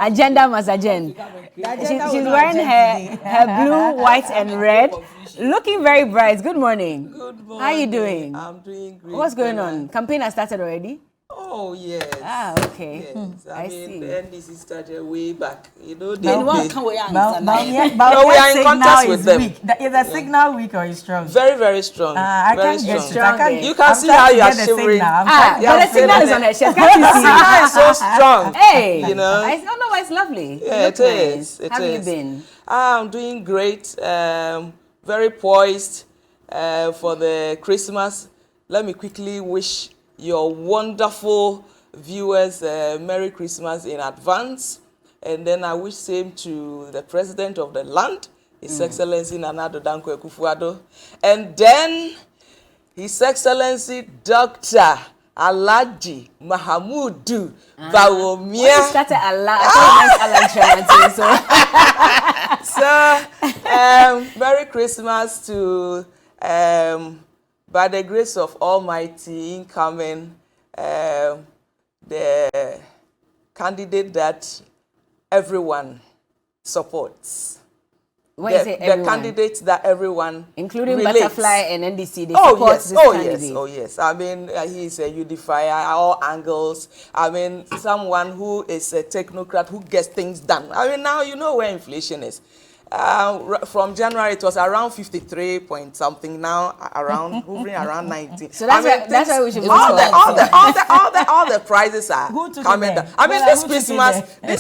Agenda must agenda. She's wearing her blue, white, and red. Looking very bright. Good morning. Good morning. How are you doing? I'm doing great. What's going on? Campaign has started already? Oh, yes. Okay. Yes. I mean, see. the NDC started way back. You know, we are in contact with them. Is the signal weak or is strong? Very, very strong. I very can't strong. get it. You can see how you are shivering. But the signal is on her chest. Can't you The see? signal is so strong. Hey. You know? It's lovely. Yeah, it is. How have you been? I'm doing great. Very poised for the Christmas. Let me quickly wish your wonderful viewers Merry Christmas in advance. And then I wish same to the President of the land, His Excellency Nana Addo Dankwa Akufo-Addo. And then His Excellency Dr. Alhaji Mahamudu Bawumia. When you started Allah, I thought it meant Allah So, Merry Christmas to, by the grace of Almighty, incoming, the candidate that everyone supports. The candidates that everyone including relates. Butterfly and NDC, they support this candidate. Yes. I mean, he's a unifier, all angles. I mean, someone who is a technocrat who gets things done. I mean, now you know where inflation is. From January, it was around 53 point something. Now hovering around 90. So that's why we should all the prices are coming down. I mean, this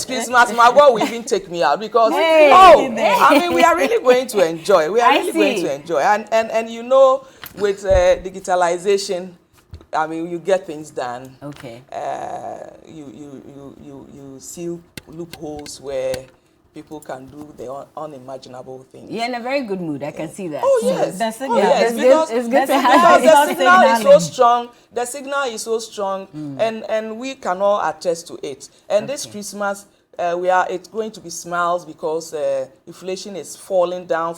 Christmas, my God will even take me out because I mean, we are really going to enjoy. And you know, with digitalization, I mean, you get things done. Okay. You see loopholes where people can do the unimaginable things. You're in a very good mood. I can see that. Oh, yes. It's Because good to have the signal is so strong. The signal is so strong, and we can all attest to it. And this Christmas, it's going to be smiles because inflation is falling down,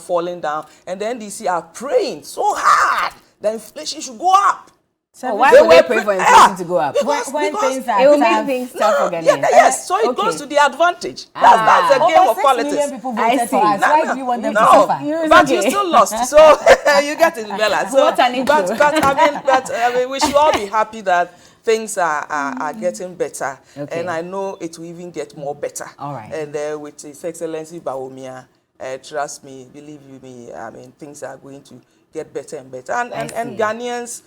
and the NDC are praying so hard that inflation should go up. So why would they pray for inflation to go up? Because things are it will make things tough for Ghanaians. Yes, so it goes to the advantage. That's the game of politics. Million people voted for us. Why do you want them to suffer? But you still lost, so you get it, Bella. So, but I mean, we should all be happy that things are getting better, and I know it will even get more better. All right. And with His Excellency Bawumia, trust me, believe you me, I mean, things are going to get better and better. And Ghanaians,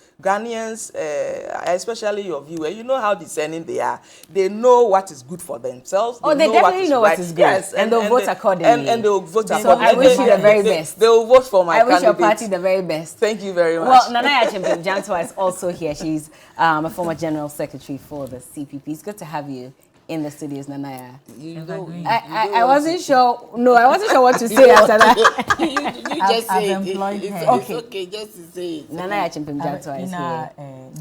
especially your viewer, you know how discerning they are. They know what is good for themselves. They definitely know what is good. Yes, and they'll vote accordingly. And they'll vote accordingly. So I wish you the very best. They will vote for my candidate. I wish your party the very best. Thank you very much. Well, Nana Achimbi-Jantoa is also here. She's a former General Secretary for the CPP. It's good to have you in the studios, Nanaya. I wasn't sure. No, I wasn't sure what to say after that. you just say it's okay just to say it. Nanaya Achimbi-Jantoa is here.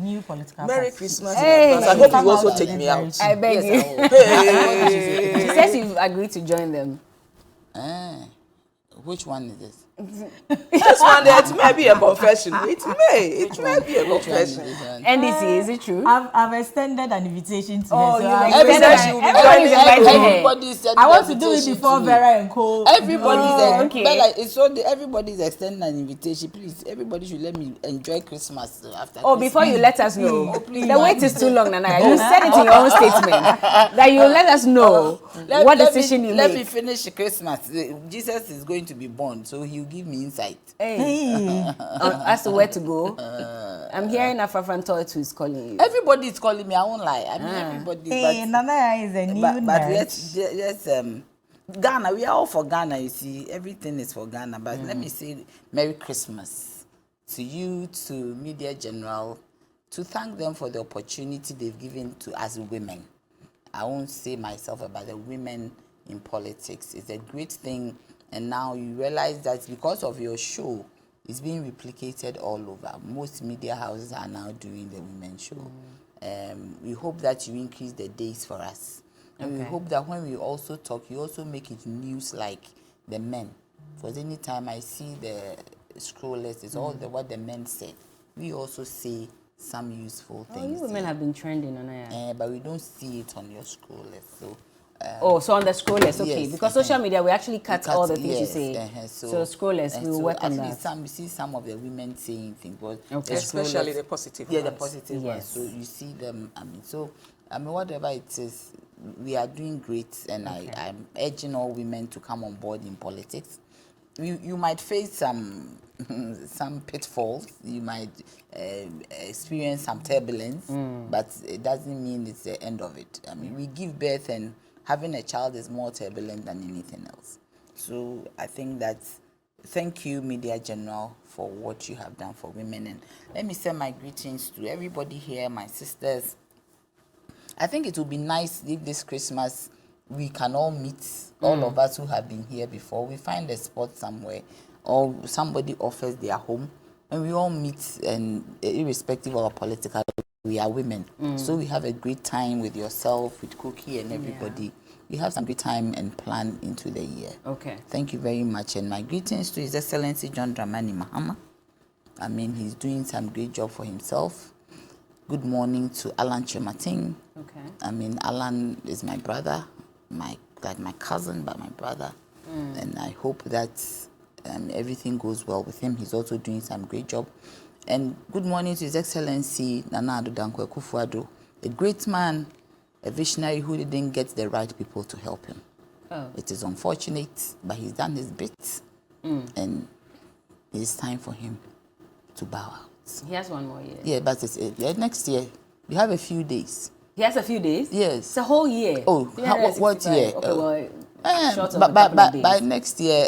New political Merry Christmas. Hey. I hope you also take me out. I beg you. Hey. She says you've agreed to join them. Which one is this? This one, it may be a confession. It may be a confession. NDC, is it true? I've extended an invitation to her. So everybody said I want to do it before Vera and Co. Everybody's extending an invitation. Please, everybody should let me enjoy Christmas after. Before you let us know. The wait is too long, Nana. You said it in your own statement that you let us know what decision you make. Let me finish Christmas. Jesus is going to be born, so he'll give me insight. As to where to go. I'm hearing Afrafran who is calling you. Everybody is calling me. I won't lie. I mean, everybody. Nana is a new but let's Ghana. We are all for Ghana. You see, everything is for Ghana. But let me say, Merry Christmas to you, to Media General, to thank them for the opportunity they've given to us women. I won't say myself about the women in politics. It's a great thing. And now you realize that because of your show, it's being replicated all over. Most media houses are now doing the women's show. We hope that you increase the days for us. And we hope that when we also talk, you also make it news like the men. Because anytime I see the scroll list, it's all what the men say. We also say some useful things. You women have been trending on but we don't see it on your scroll list. So So on the scrollers, okay. Yes, because social media, we actually cut all the things you yes, say. So scrollers, we will work on that. You see some of the women saying things, but Okay. Especially the positive yeah, ones. the positive ones. So you see them. Whatever it is, we are doing great, and I'm urging all women to come on board in politics. You might face some pitfalls. You might experience some turbulence, but it doesn't mean it's the end of it. We give birth, and having a child is more turbulent than anything else. So I think that thank you, Media General, for what you have done for women. And let me send my greetings to everybody here, my sisters. I think it would be nice if this Christmas we can all meet, all of us who have been here before. We find a spot somewhere, or somebody offers their home, and we all meet, and irrespective of our political, we are women. So we have a great time with yourself, with Cookie and everybody. Yeah. We have some great time and plan into the year. Okay. Thank you very much. And my greetings to His Excellency John Dramani Mahama. He's doing some great job for himself. Good morning to Alan Chemating. Okay. Alan is my brother, my cousin, but my brother. And I hope that everything goes well with him. He's also doing some great job. And good morning to His Excellency Nana Addo Dankwa Akufo-Addo, a great man, a visionary who didn't get the right people to help him. It is unfortunate, but he's done his bit, and it's time for him to bow out. He has one more year. Yeah, but next year, we have a few days. He has a few days? Yes. It's a whole year. Oh, what year? Okay, well, by next year,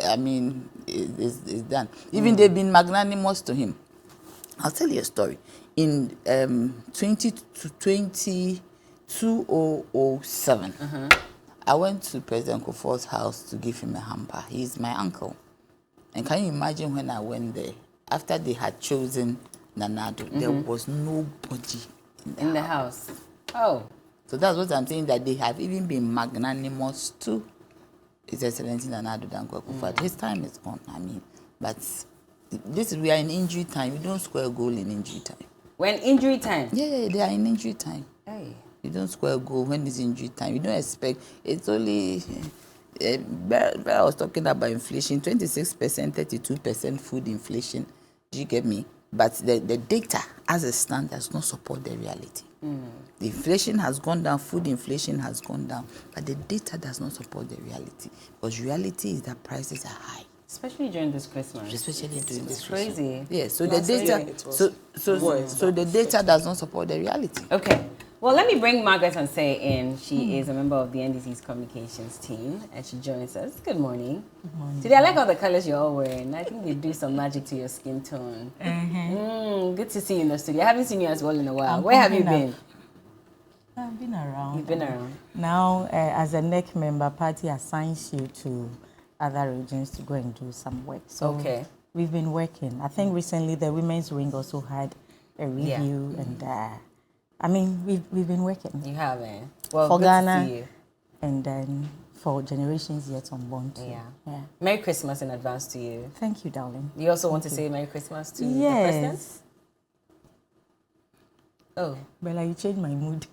it's done. Even they've been magnanimous to him. I'll tell you a story. In 2007, I went to President Kufuor's house to give him a hamper. He's my uncle. And can you imagine when I went there, after they had chosen Nana Addo, there was nobody in the house. Oh. So that's what I'm saying, that they have even been magnanimous to His Excellency Nana Addo Dankwa Akufo-Addo. His time is gone, but we are in injury time. We don't score a goal in injury time. When injury time? Yeah, they are in injury time. Hey. You don't score a goal when it's injury time. You don't expect. It's only. I was talking about inflation, 26%, 32% food inflation. Do you get me? But the data as it stands does not support the reality. The inflation has gone down, food inflation has gone down, but the data does not support the reality. Because reality is that prices are high. Especially during this Christmas. Especially during this Christmas. Crazy. Yeah, so the data so the data does not support the reality. Okay. Well, let me bring Margaret Ansay in. She is a member of the NDC's communications team, and she joins us. Good morning. Good morning. Today, I like all the colors you're all wearing. I think they do some magic to your skin tone. Good to see you in the studio. I haven't seen you as well in a while. Where have you been? I've been around. You've been around. Now, as a NEC member, party assigns you to other regions to go and do some work. So we've been working. I think recently the Women's Wing also had a review, and we've been working. You have, Well, for good Ghana, to see you. And then for generations yet unborn too. Yeah. Merry Christmas in advance to you. Thank you, darling. You also want to say Merry Christmas to the president? Oh. Bella, you changed my mood.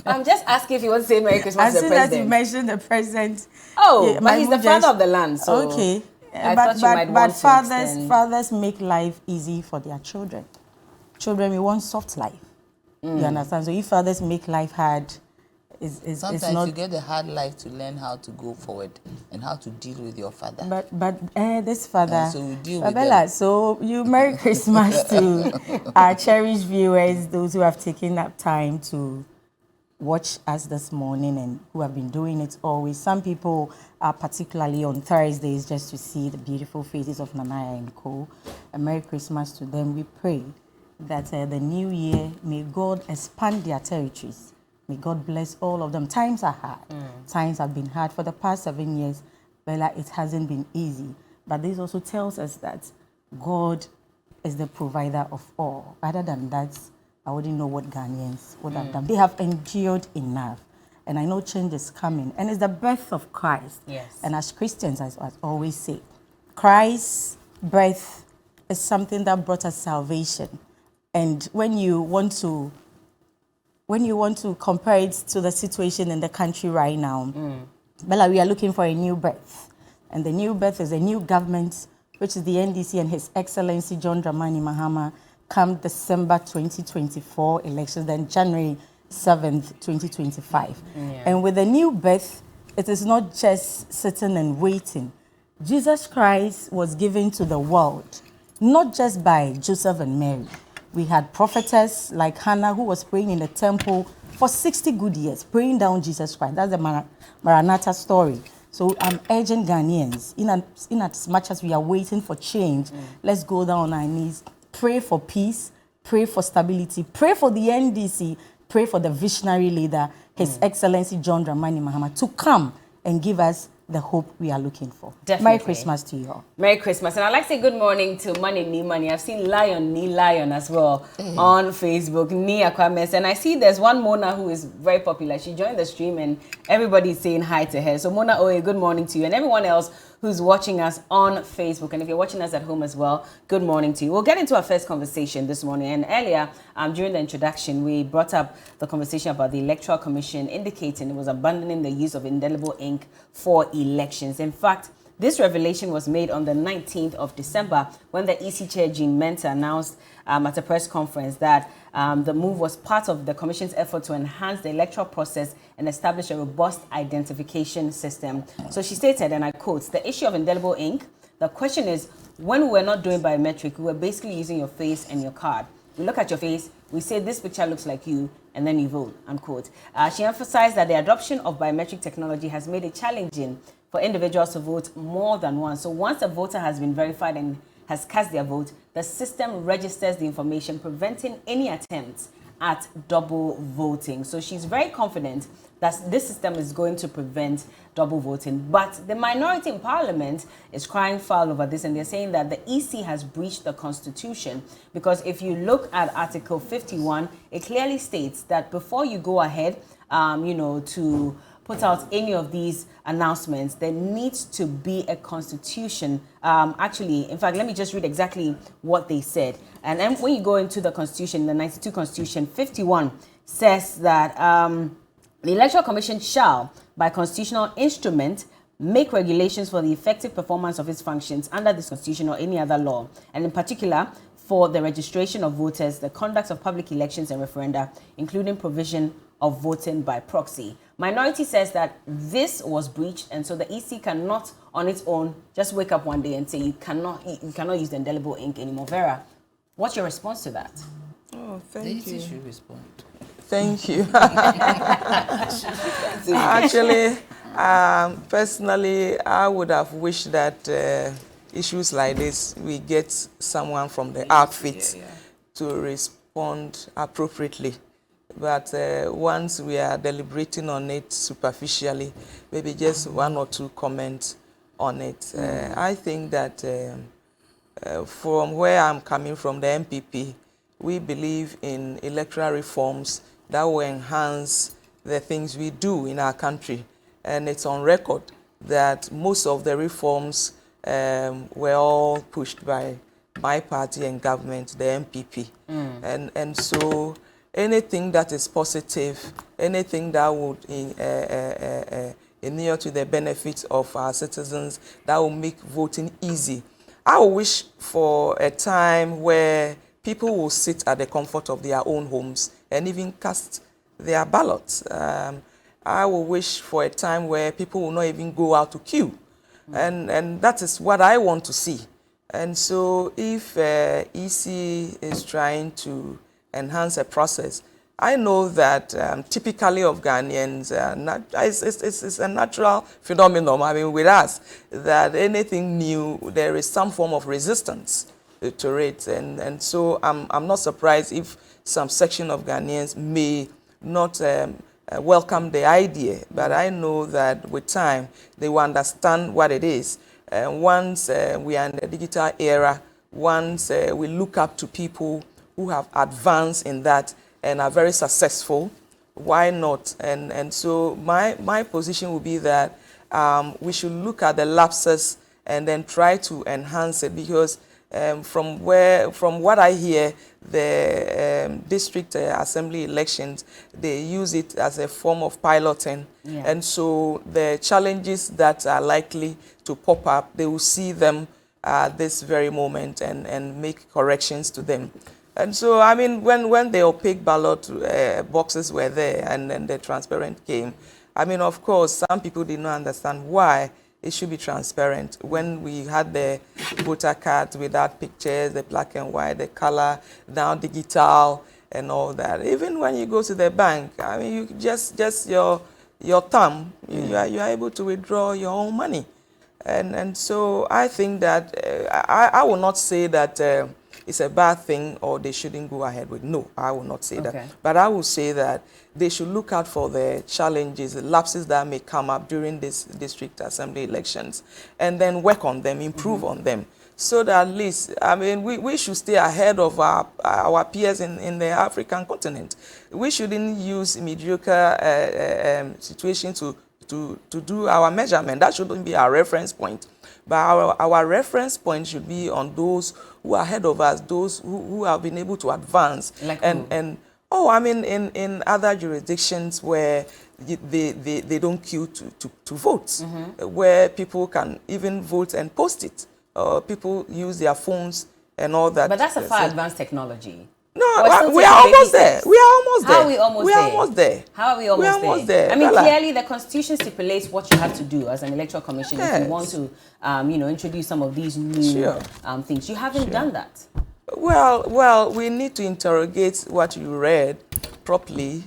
I'm just asking if you want to say Merry Christmas to the president. As soon as you mentioned the president. Oh, but he's the father of the land, so okay. I thought you might want to extend. Fathers make life easy for their children. Children, we want soft life. You understand? So if fathers make life hard, sometimes it's not. You get a hard life to learn how to go forward and how to deal with your father. But this father, so we deal with Bella, them. so you Merry Christmas to our cherished viewers, those who have taken up time to watch us this morning and who have been doing it always. Some people are particularly on Thursdays just to see the beautiful faces of Nanaya and Co. A Merry Christmas to them. We pray that the new year, may God expand their territories. May God bless all of them. Times are hard. Times have been hard. For the past 7 years, Bella, it hasn't been easy. But this also tells us that God is the provider of all. Other than that, I wouldn't know what Ghanaians would have done. They have endured enough. And I know change is coming. And it's the birth of Christ. Yes. And as Christians, as I always say, Christ's birth is something that brought us salvation. And when you want to compare it to the situation in the country right now, Bella, we are looking for a new birth. And the new birth is a new government, which is the NDC and His Excellency John Dramani Mahama, come December 2024 elections, then January 7th, 2025. Yeah. And with the new birth, it is not just sitting and waiting. Jesus Christ was given to the world, not just by Joseph and Mary. We had prophetess like Hannah, who was praying in the temple for 60 good years, praying down Jesus Christ. That's the Maranatha story. So I'm urging Ghanaians, in as much as we are waiting for change, let's go down on our knees, pray for peace, pray for stability, pray for the NDC, pray for the visionary leader, His Excellency John Dramani Mahama, to come and give us the hope we are looking for. Definitely. Merry Christmas to you all. Merry Christmas. And I'd like to say good morning to Money Ni Money. I've seen Lion as well on Facebook, Ni Aquames. And I see there's one Mona who is very popular. She joined the stream and everybody's saying hi to her. So Mona Oye, good morning to you. And everyone else who's watching us on Facebook. And if you're watching us at home as well, good morning to you. We'll get into our first conversation this morning. And earlier, during the introduction, we brought up the conversation about the Electoral Commission indicating it was abandoning the use of indelible ink for elections. In fact, this revelation was made on the 19th of December when the EC Chair Jean Mensah announced at a press conference that the move was part of the Commission's effort to enhance the electoral process and establish a robust identification system. So she stated, and I quote, "The issue of indelible ink, the question is, when we were not doing biometric, we were basically using your face and your card. We look at your face, we say this picture looks like you, and then you vote," unquote. She emphasized that the adoption of biometric technology has made it challenging for individuals to vote more than once. So once a voter has been verified and has cast their vote, the system registers the information, preventing any attempts at double voting. So she's very confident that this system is going to prevent double voting. But the minority in parliament is crying foul over this, and they're saying that the EC has breached the constitution, because if you look at Article 51, it clearly states that before you go ahead, to put out any of these announcements, there needs to be a constitution. In fact, let me just read exactly what they said. And then when you go into the constitution, the 92 constitution, 51 says that the Electoral Commission shall, by constitutional instrument, make regulations for the effective performance of its functions under this constitution or any other law, and in particular, for the registration of voters, the conduct of public elections and referenda, including provision of voting by proxy. Minority says that this was breached, and so the EC cannot, on its own, just wake up one day and say you cannot use the indelible ink anymore. Vera, what's your response to that? Oh, thank you. The EC should respond. Thank you. Actually, personally, I would have wished that issues like this, we get someone from the outfit to respond appropriately. But once we are deliberating on it superficially, maybe just one or two comments on it. I think that from where I'm coming from, the MPP, we believe in electoral reforms that will enhance the things we do in our country. And it's on record that most of the reforms were all pushed by my party and government, the MPP. And so anything that is positive, anything that would inure to the benefit of our citizens, that will make voting easy. I wish for a time where people will sit at the comfort of their own homes and even cast their ballots. I will wish for a time where people will not even go out to queue. And that is what I want to see. And so if EC is trying to enhance a process, I know that typically of Ghanaians, it's a natural phenomenon, I mean, with us, that anything new, there is some form of resistance to it. And so I'm not surprised if some section of Ghanaians may not welcome the idea, but I know that with time, they will understand what it is. Once we are in the digital era, once we look up to people who have advanced in that and are very successful, why not? And so my position would be that we should look at the lapses and then try to enhance it, because from what I hear, the district assembly elections, they use it as a form of piloting. Yeah. And so the challenges that are likely to pop up, they will see them at this very moment and make corrections to them. And so, I mean, when the opaque ballot boxes were there and then the transparent came, I mean, of course, some people did not understand why it should be transparent. When we had the voter cards without pictures, the black and white, the color, now digital and all that. Even when you go to the bank, I mean, you just your thumb, you are able to withdraw your own money. And so I think that I will not say that it's a bad thing or they shouldn't go ahead with. No, I will not say that. But I will say that they should look out for the challenges, the lapses that may come up during this district assembly elections, and then work on them, improve on them, so that at least, I mean, we should stay ahead of our peers in the African continent. We shouldn't use mediocre situations to do our measurement. That shouldn't be our reference point. But our reference point should be on those who are ahead of us, those who have been able to advance. Like I mean, in other jurisdictions where they don't queue to vote, where people can even vote and post it. People use their phones and all that. But that's a far advanced technology. No, we are almost there. We are almost there. How are we almost there? Almost there. How are we almost, almost there? I mean, clearly the Constitution stipulates what you have to do as an Electoral Commission if you want to, introduce some of these new things. You haven't done that. Well, we need to interrogate what you read properly.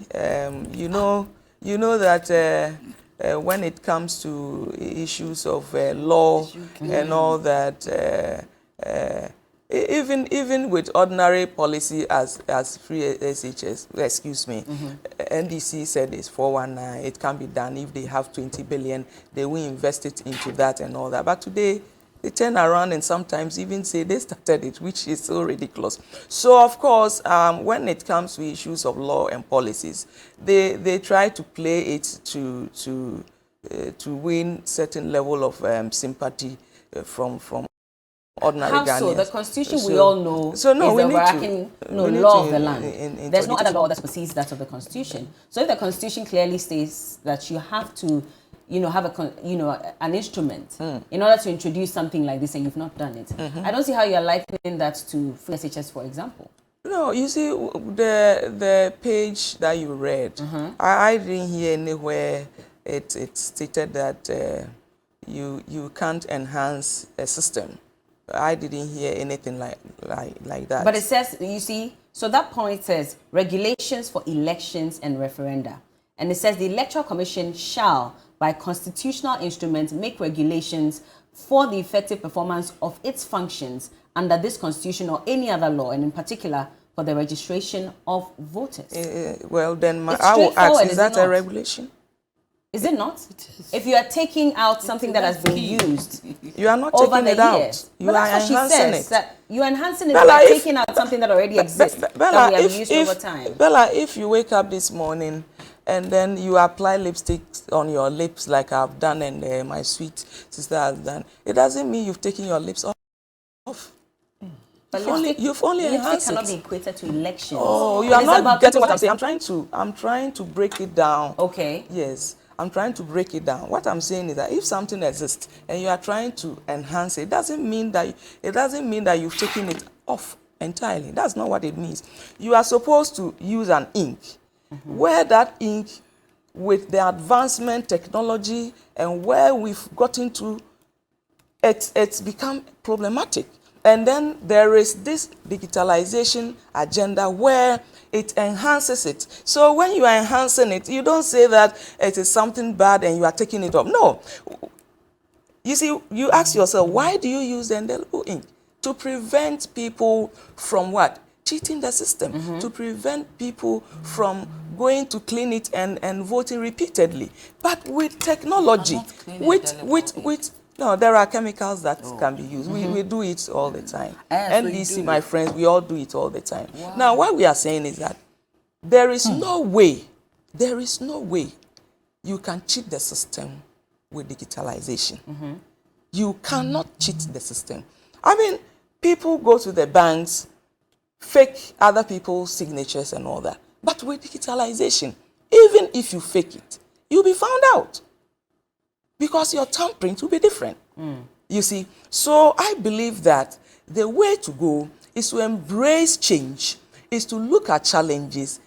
You know that when it comes to issues of law and all that. Even with ordinary policy as free SHS, excuse me, NDC said it's 419, it can be done. If they have 20 billion, they will invest it into that and all that. But today, they turn around and sometimes even say they started it, which is so ridiculous. So, of course, when it comes to issues of law and policies, they try to play it to win certain level of sympathy from ordinary How Ghanaians. so? The Constitution, we all know, is the overarching law of the land. There's no other law that precedes that of the Constitution. So if the Constitution clearly states that you have to, have an instrument in order to introduce something like this, and you've not done it, I don't see how you're likening that to free SHS, for example. No, you see, the page that you read, I didn't hear anywhere it stated that you can't enhance a system. I didn't hear anything like that. But it says, you see, so that point says regulations for elections and referenda. And it says the Electoral Commission shall, by constitutional instruments, make regulations for the effective performance of its functions under this Constitution or any other law, and in particular for the registration of voters. Well, then I will ask, is that a regulation? Is it not? If you are taking out something that has been used, you are not taking it out. You are enhancing it. That you're enhancing it by taking out something that already exists that we have used over time. Bella, if you wake up this morning and then you apply lipstick on your lips like I've done and my sweet sister has done, it doesn't mean you've taken your lips off. But you've only enhanced cannot be equated to elections. Oh, you are not getting what I'm saying. I'm trying to break it down. Okay. Yes. I'm trying to break it down. What I'm saying is that if something exists and you are trying to enhance it, it doesn't mean that you've taken it off entirely. That's not what it means. You are supposed to use an ink. Where that ink, with the advancement technology and where we've gotten to, it's become problematic. And then there is this digitalization agenda where it enhances it. So when you are enhancing it, you don't say that it is something bad and you are taking it off. No. You see, you ask yourself, why do you use the indelible ink? To prevent people from what? Cheating the system. To prevent people from going to clean it and voting repeatedly. But with technology, no, there are chemicals that can be used. We do it all the time. NDC, my friends, we all do it all the time. Wow. Now, what we are saying is that there is no way you can cheat the system with digitalization. You cannot cheat the system. I mean, People go to the banks, fake other people's signatures and all that. But with digitalization, even if you fake it, you'll be found out because your thumbprint will be different. You see, so I believe that the way to go is to embrace change, is to look at challenges,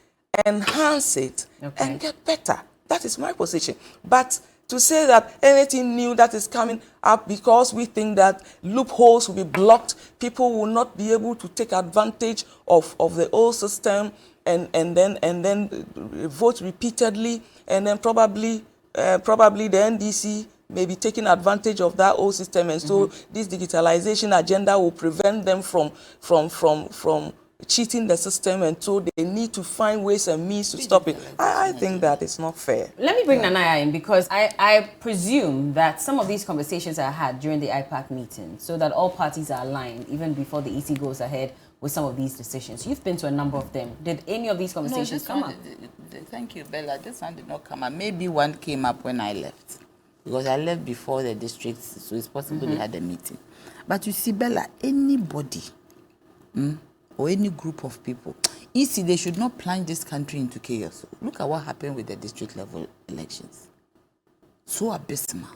enhance it, and get better. That is my position. But to say that anything new that is coming up because we think that loopholes will be blocked, people will not be able to take advantage of the old system and then vote repeatedly, and then probably the NDC may be taking advantage of that old system, and so this digitalization agenda will prevent them from cheating the system, and so they need to find ways and means to stop it. I think that it's not fair. Let me bring Nanaya in, because I presume that some of these conversations are had during the IPAC meeting, so that all parties are aligned even before the EC goes ahead with some of these decisions. You've been to a number of them. Did any of these conversations come up? Thank you, Bella. This one did not come up. Maybe one came up when I left, because I left before the district, so it's possible they had a meeting. But you see, Bella, anybody or any group of people, they should not plunge this country into chaos. Look at what happened with the district level elections. So abysmal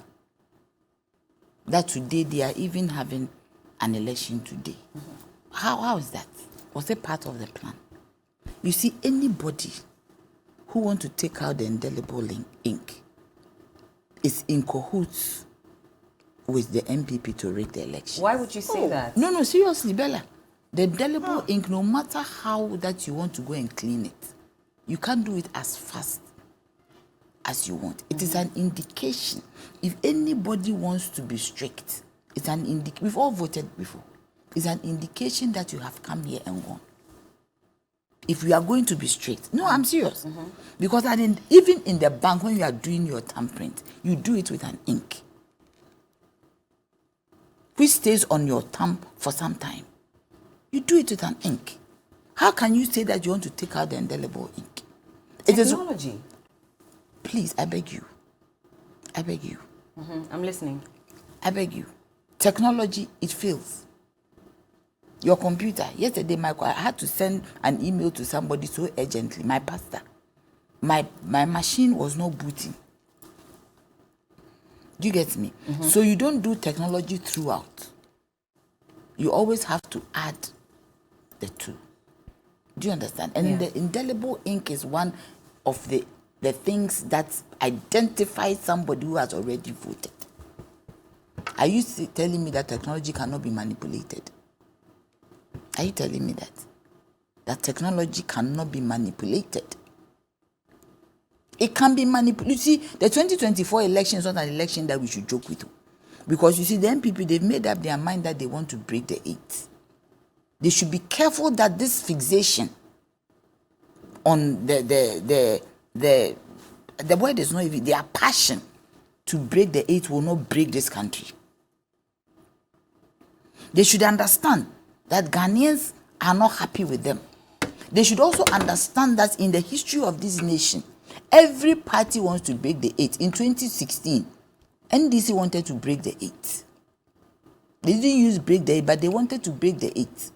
that today they are even having an election today. How is that? Was it part of the plan? You see, anybody who want to take out the indelible ink is in cahoots with the MPP to rig the election. Why would you say that? No, seriously, Bella. The indelible ink, no matter how that you want to go and clean it, you can't do it as fast as you want. It is an indication. If anybody wants to be strict, it's an indication. We've all voted before. It's an indication that you have come here and gone. If you are going to be strict, no, I'm serious. Because even in the bank, when you are doing your thumbprint, you do it with an ink, which stays on your thumb for some time. You do it with an ink. How can you say that you want to take out the indelible ink? Technology. Please, I beg you. I beg you. I'm listening. I beg you. Technology, it fails. Your computer. Yesterday, I had to send an email to somebody so urgently, my pastor. My machine was not booting. Do you get me? So you don't do technology throughout. You always have to add the two. Do you understand? And the indelible ink is one of the things that identify somebody who has already voted. Are you telling me that technology cannot be manipulated? Are you telling me that? That technology cannot be manipulated? It can be manipulated. You see, the 2024 election is not an election that we should joke with. Because you see, the MPP, they've made up their mind that they want to break the 8. They should be careful that this fixation on the word is not even, their passion to break the 8 will not break this country. They should understand that Ghanaians are not happy with them. They should also understand that in the history of this nation, every party wants to break the 8. In 2016, NDC wanted to break the 8. They didn't use break the 8, but they wanted to break the 8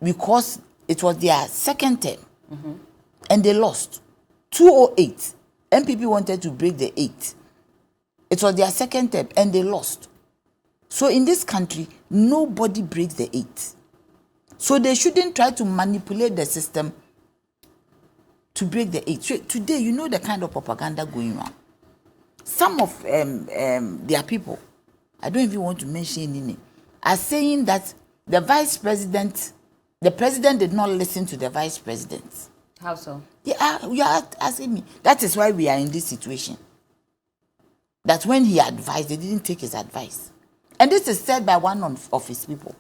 because it was their second term, and they lost. 2008, MPP wanted to break the 8. It was their second term, and they lost. So in this country, nobody breaks the 8. So they shouldn't try to manipulate the system to break the 8. So today, you know the kind of propaganda going on. Some of their people, I don't even want to mention any name, are saying that the president did not listen to the vice president. How so? Yeah, you are asking me. That is why we are in this situation. That when he advised, they didn't take his advice. And this is said by one of his people.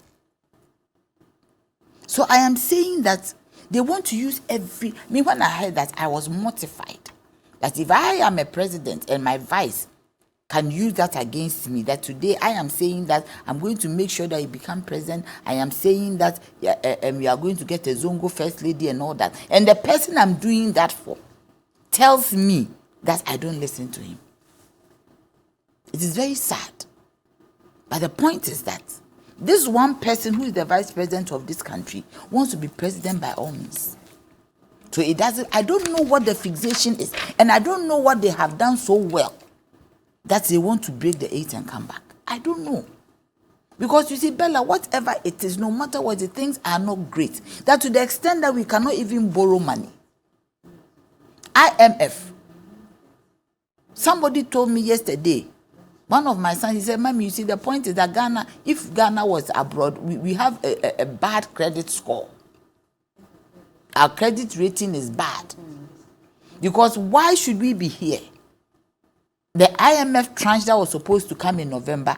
So I am saying that they want to use when I heard that, I was mortified. That if I am a president and my vice can use that against me, that today I am saying that I'm going to make sure that he become president. I am saying that we are going to get a Zongo first lady and all that. And the person I'm doing that for tells me that I don't listen to him. It is very sad. But the point is that This one person who is the vice president of this country wants to be president by all means. So it doesn't, I don't know what the fixation is, and I don't know what they have done so well that they want to break the 8 and come back. I don't know. Because you see, Bella, whatever it is, no matter what, the things are not great. That to the extent that we cannot even borrow money. IMF. Somebody told me yesterday, one of my sons, he said, Mommy, you see, the point is that Ghana, if Ghana was abroad, we have a bad credit score. Our credit rating is bad. Because why should we be here? The IMF tranche that was supposed to come in November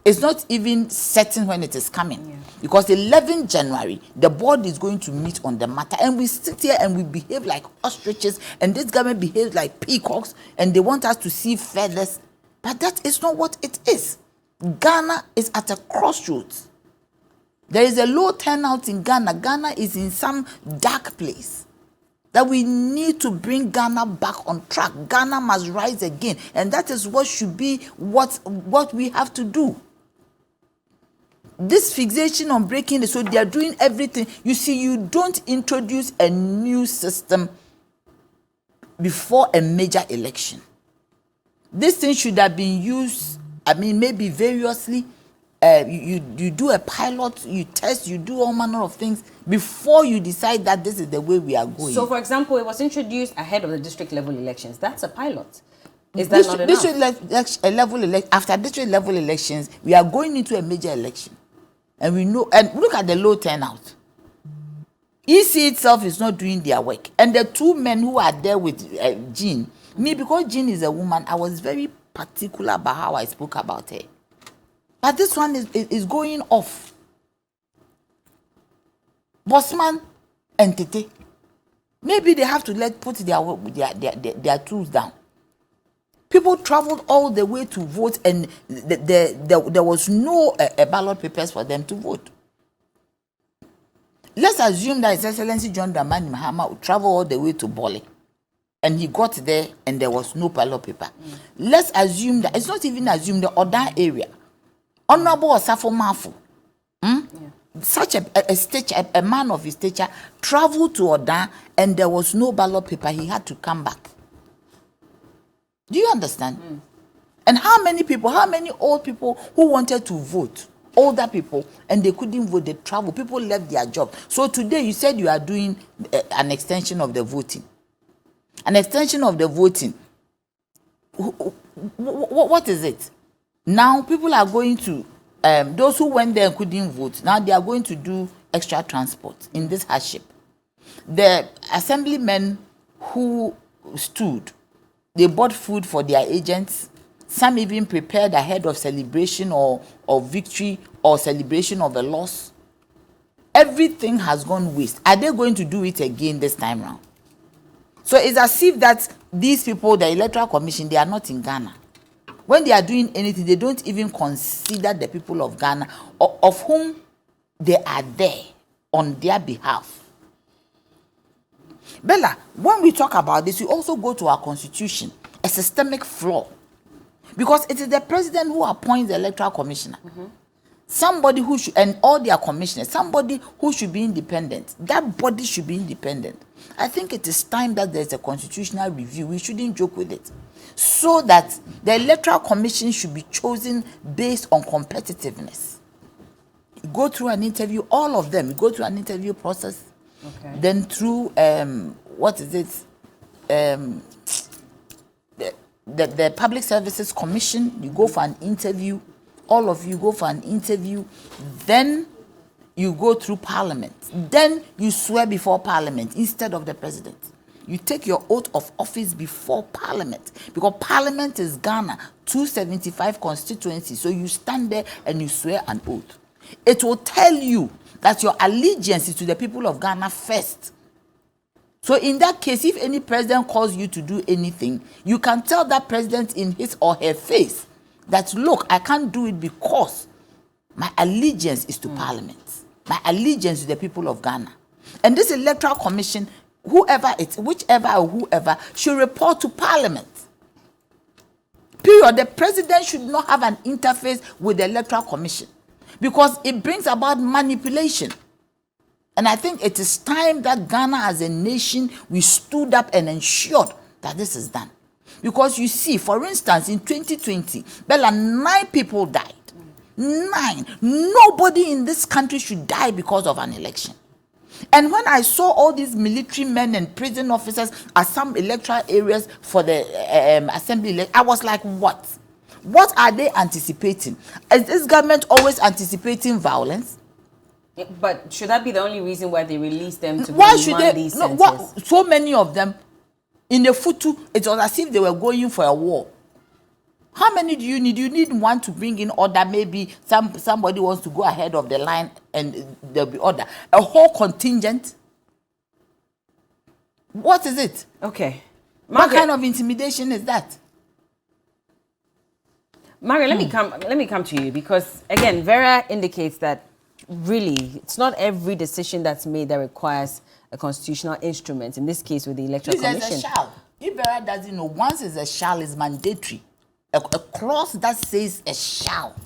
is not even certain when it is coming. Yeah. Because 11 January, the board is going to meet on the matter. And we sit here and we behave like ostriches. And this government behaves like peacocks. And they want us to see feathers. But that is not what it is. Ghana is at a crossroads. There is a low turnout in Ghana. Ghana is in some dark place. That we need to bring Ghana back on track. Ghana must rise again. And that is what should be what we have to do. This fixation on breaking the, so they are doing everything. You see, you don't introduce a new system before a major election. This thing should have been used, I mean, maybe variously. You do a pilot, you test, you do all manner of things before you decide that this is the way we are going. So, for example, it was introduced ahead of the district level elections. That's a pilot. Is that not enough? After district level elections, we are going into a major election. And we know, and look at the low turnout. EC itself is not doing their work. And the two men who are there with Jean, me, because Jean is a woman, I was very particular about how I spoke about her. But this one is going off. Bossman and Tete. Maybe they have to put their tools down. People traveled all the way to vote, and there was no ballot papers for them to vote. Let's assume that His Excellency John Dramani Mahama would travel all the way to Bole, and he got there and there was no ballot paper. Let's assume that, it's not even assume, the Odan area. Honorable Osafo Mafu, such a man of his stature, traveled to Odan and there was no ballot paper. He had to come back. Do you understand? And how many old people who wanted to vote, older people, and they couldn't vote, they traveled, people left their job. So today you said you are doing an extension of the voting. An extension of the voting. What is it? Now people are going to, those who went there and couldn't vote, now they are going to do extra transport in this hardship. The assemblymen who stood, they bought food for their agents. Some even prepared ahead of celebration or victory or celebration of a loss. Everything has gone waste. Are they going to do it again this time round? So it's as if that these people, the Electoral Commission, they are not in Ghana. When they are doing anything, they don't even consider the people of Ghana, of whom they are there on their behalf. Bella, when we talk about this, we also go to our constitution, a systemic flaw. Because it is the president who appoints the Electoral Commissioner. Somebody who should, and all their commissioners, somebody who should be independent. That body should be independent. I think it is time that there's a constitutional review. We shouldn't joke with it. So that the Electoral Commission should be chosen based on competitiveness. You go through an interview, all of them, you go through an interview process. Okay. Then through, what is it? The Public Services Commission, you go for an interview. All of you go for an interview. Then you go through Parliament. Then you swear before Parliament instead of the President. You take your oath of office before Parliament. Because Parliament is Ghana, 275 constituencies. So you stand there and you swear an oath. It will tell you that your allegiance is to the people of Ghana first. So in that case, if any president calls you to do anything, you can tell that president in his or her face that, look, I can't do it because my allegiance is to Parliament. My allegiance to the people of Ghana. And this Electoral Commission, whichever or whoever, should report to Parliament. Period. The president should not have an interface with the Electoral Commission. because it brings about manipulation. And I think it is time that Ghana as a nation, we stood up and ensured that this is done. Because you see, for instance, in 2020, Bella, 9 people died. 9. Nobody in this country should die because of an election. And when I saw all these military men and prison officers at some electoral areas for the assembly, I was like, what? What are they anticipating? Is this government always anticipating violence? Yeah, but should that be the only reason why they release them to Why should they? these No, sentences? so many of them in the Futu, it was as if they were going for a war. How many do you need? You need one to bring in order. Maybe somebody wants to go ahead of the line and there'll be order. A whole contingent. What is it? Okay. What kind of intimidation is that? Margaret, let me come to you, because again, Vera indicates that really it's not every decision that's made that requires a constitutional instrument. In this case, with the Electoral Commission. There's a shall. If Vera doesn't know, once it's a shall, is mandatory. A clause that says a shall.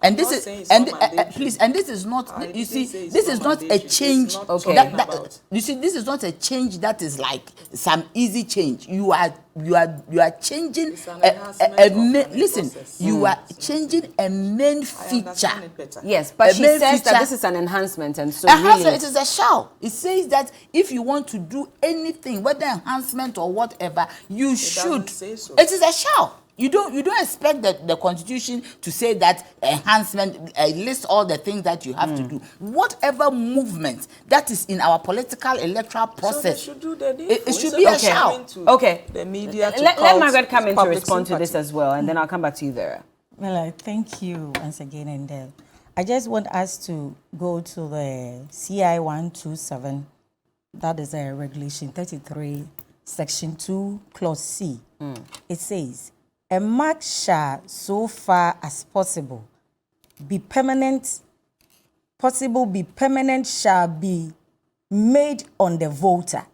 And this is, and please, and this is not, you see, this is not a change. Okay. You see, this is not a change that is like some easy change. You are changing listen, you are changing a main feature. Yes, but she says that this is an enhancement, and so really it is a shall. It says that if you want to do anything, whether enhancement or whatever, you should. It is a shall. You don't expect the Constitution to say that enhancement list all the things that you have to do. Whatever movement that is in our political electoral process, so they should do the it should be a shall. Okay. The media Let Margaret come in to respond to this as well, and then I'll come back to you, Vera. Well, thank you once again, Indel. I just want us to go to the CI 127, that is a regulation 33, section 2, clause C. It says, a mark shall, so far as possible, be permanent, shall be made on the voter.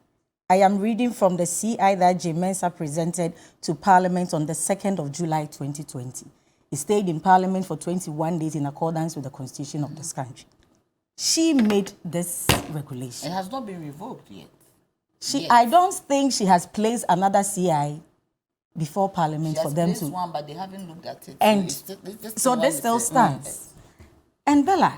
I am reading from the CI that J. Mensah presented to Parliament on the 2nd of July 2020. He stayed in Parliament for 21 days in accordance with the Constitution of this country. She made this regulation. It has not been revoked yet. I don't think she has placed another CI before Parliament for them to. One, but they haven't looked at it. And so this still stands. And Bella,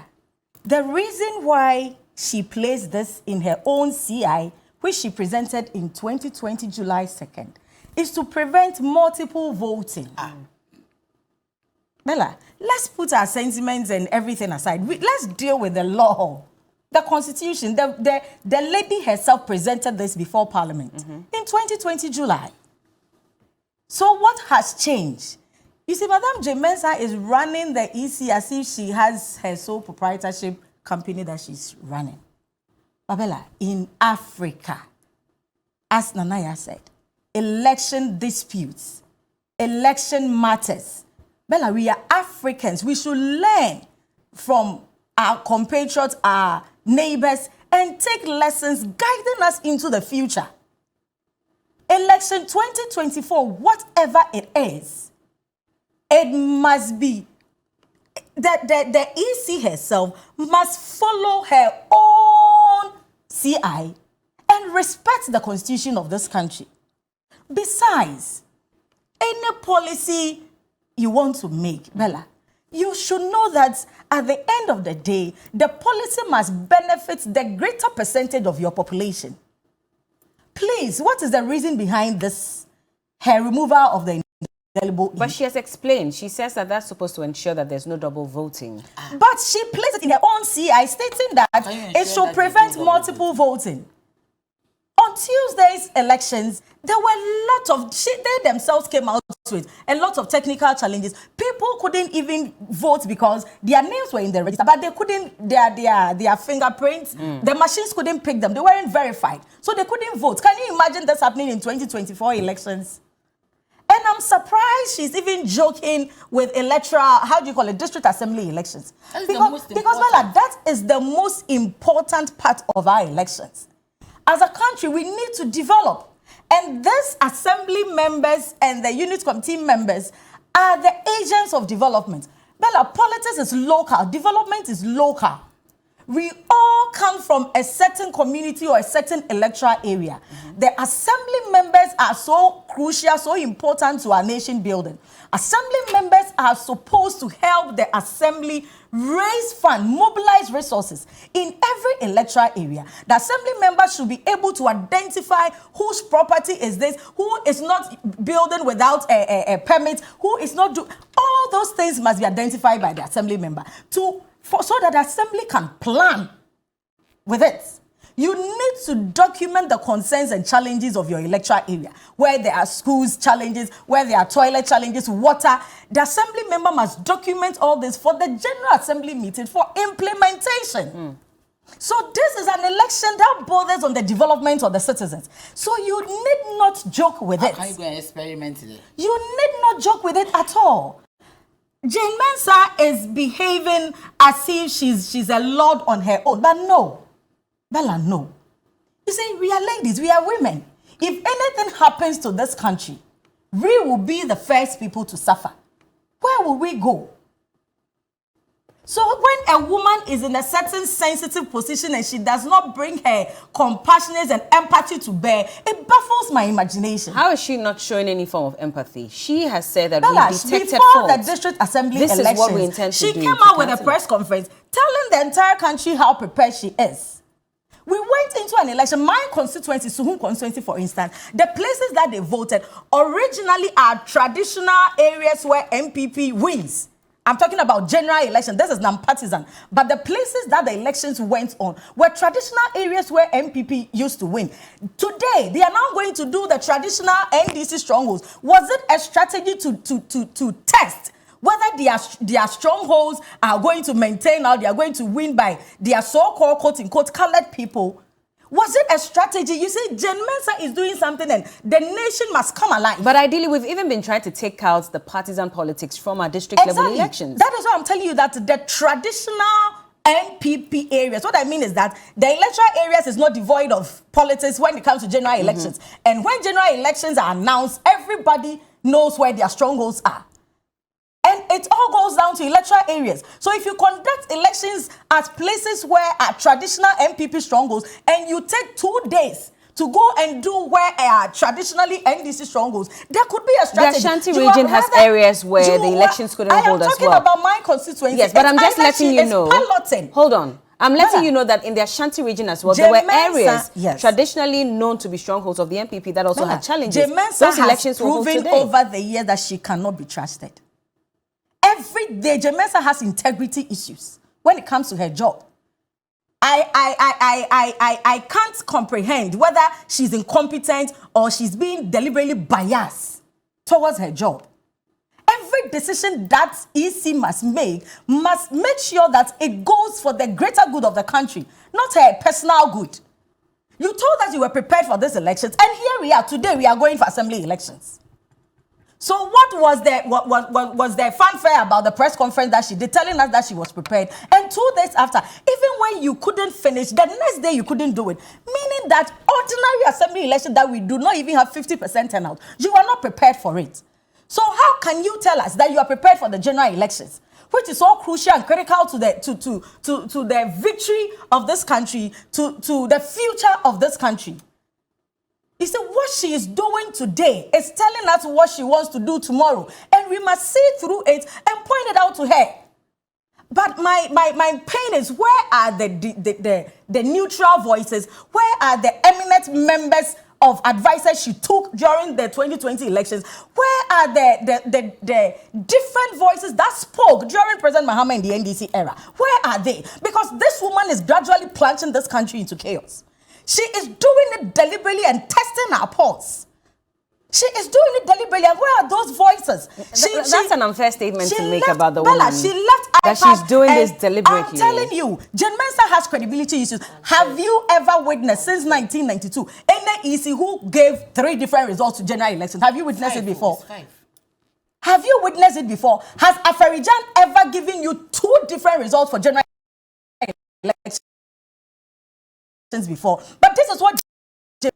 the reason why she placed this in her own CI, which she presented in 2020, July 2nd, is to prevent multiple voting. Bella, let's put our sentiments and everything aside. Let's deal with the law. The Constitution, the lady herself presented this before Parliament in 2020, July. So what has changed? You see, Madame J. Mensah is running the EC as if she has her sole proprietorship company that she's running. Babella, in Africa, as Nanaya said, election disputes, election matters. Bella, we are Africans. We should learn from our compatriots, our neighbors, and take lessons guiding us into the future. Election 2024, whatever it is, it must be that the EC herself must follow her own CI and respect the Constitution of this country. Besides, any policy you want to make, Bella, you should know that at the end of the day, the policy must benefit the greater percentage of your population. Please, what is the reason behind this, her removal of the indelible? But she has explained. She says that that's supposed to ensure that there's no double voting. But she placed it in her own CI, stating that it should prevent multiple voting. On Tuesday's elections, there were a lot of, they themselves came out with a lot of technical challenges. People couldn't even vote because their names were in the register, but they couldn't, their fingerprints, the machines couldn't pick them. They weren't verified. So they couldn't vote. Can you imagine this happening in 2024 elections? And I'm surprised she's even joking with district assembly elections. Because Bella, that is the most important part of our elections. As a country, we need to develop. And these assembly members and the unit committee members are the agents of development. Bella, politics is local. Development is local. We all come from a certain community or a certain electoral area. The assembly members are so crucial, so important to our nation building. Assembly members are supposed to help the assembly raise funds, mobilize resources in every electoral area. The assembly members should be able to identify whose property is this, who is not building without a permit, who is not doing. All those things must be identified by the assembly member so that the assembly can plan with it. You need to document the concerns and challenges of your electoral area, where there are schools challenges, where there are toilet challenges, water. The assembly member must document all this for the General Assembly meeting for implementation. So this is an election that borders on the development of the citizens. So you need not joke with it. How are you going to experiment it? You need not joke with it at all. Jane Mensah is behaving as if she's a lord on her own. But no. Bella, no. You see, we are ladies, we are women. If anything happens to this country, we will be the first people to suffer. Where will we go? So when a woman is in a certain sensitive position and she does not bring her compassion and empathy to bear, it baffles my imagination. How is she not showing any form of empathy? She has said that Bella, we detected before fault. the district assembly This elections, is what we intend to she do came to out with a cancel press conference telling the entire country how prepared she is. We went into an election, my constituency, Suhun constituency, for instance, the places that they voted originally are traditional areas where MPP wins. I'm talking about general election. This is non-partisan. But the places that the elections went on were traditional areas where MPP used to win. Today, they are now going to do the traditional NDC strongholds. Was it a strategy to test whether their strongholds are going to maintain or they are going to win by their so-called, quote-unquote, colored people? Was it a strategy? You see, Jane Mensah is doing something and the nation must come alive. But ideally, we've even been trying to take out the partisan politics from our district level elections. That is why I'm telling you that the traditional MPP areas, what I mean is that the electoral areas is not devoid of politics when it comes to general elections. And when general elections are announced, everybody knows where their strongholds are. And it all goes down to electoral areas. So if you conduct elections at places where are traditional MPP strongholds and you take 2 days to go and do where are traditionally NDC strongholds, there could be a strategy. The Ashanti region has areas where the elections couldn't hold as well. I am talking about my constituency. Yes, but I'm just letting you know. Hold on. I'm letting you know that in the Ashanti region as well, there were areas traditionally known to be strongholds of the MPP that also had challenges. Jane Mensah has proven over the years that she cannot be trusted. Every day, Jane Mensah has integrity issues when it comes to her job. I can't comprehend whether she's incompetent or she's being deliberately biased towards her job. Every decision that EC must make sure that it goes for the greater good of the country, not her personal good. You told us you were prepared for these elections, and here we are. Today we are going for assembly elections. So what was the fanfare about the press conference that she did, telling us that she was prepared? And 2 days after, even when you couldn't finish, the next day you couldn't do it. Meaning that ordinary assembly election that we do not even have 50% turnout, you are not prepared for it. So how can you tell us that you are prepared for the general elections, which is so crucial and critical to the victory of this country, to the future of this country? You see, what she is doing today is telling us what she wants to do tomorrow. And we must see through it and point it out to her. But my pain is, where are the neutral voices? Where are the eminent members of advisors she took during the 2020 elections? Where are the different voices that spoke during President Mahama in the NDC era? Where are they? Because this woman is gradually plunging this country into chaos. She is doing it deliberately and testing our pulse. She is doing it deliberately. And where are those voices? That's an unfair statement to make about the Bella, woman. she left that she's doing this deliberately. I'm telling you, Jane Mensah has credibility issues. Have you ever witnessed since 1992 any EC who gave 3 different results to general elections? Have you witnessed it before? 5. Have you witnessed it before? Has Afarijan ever given you 2 different results for general elections before? But this is what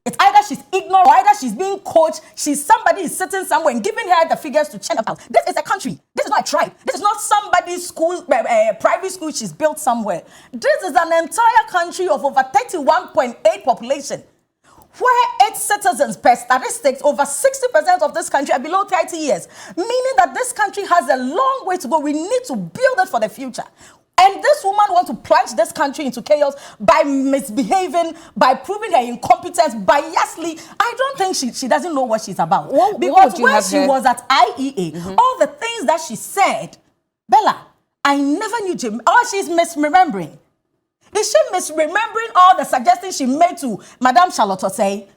It's either she's ignorant or either she's being coached. Somebody is sitting somewhere and giving her the figures to check out. This is a country. This is not a tribe. This is not somebody's school, private school she's built somewhere. This is an entire country of over 31.8 population, where its citizens, per statistics, over 60% of this country are below 30 years, meaning that this country has a long way to go. We need to build it for the future. And this woman wants to plunge this country into chaos by misbehaving, by proving her incompetence biasly. I don't think she doesn't know what she's about. Because when she was at IEA, all the things that she said, Bella, I never knew Jim. Oh, she's misremembering. Is she misremembering all the suggestions she made to Madame Charlotte Osei?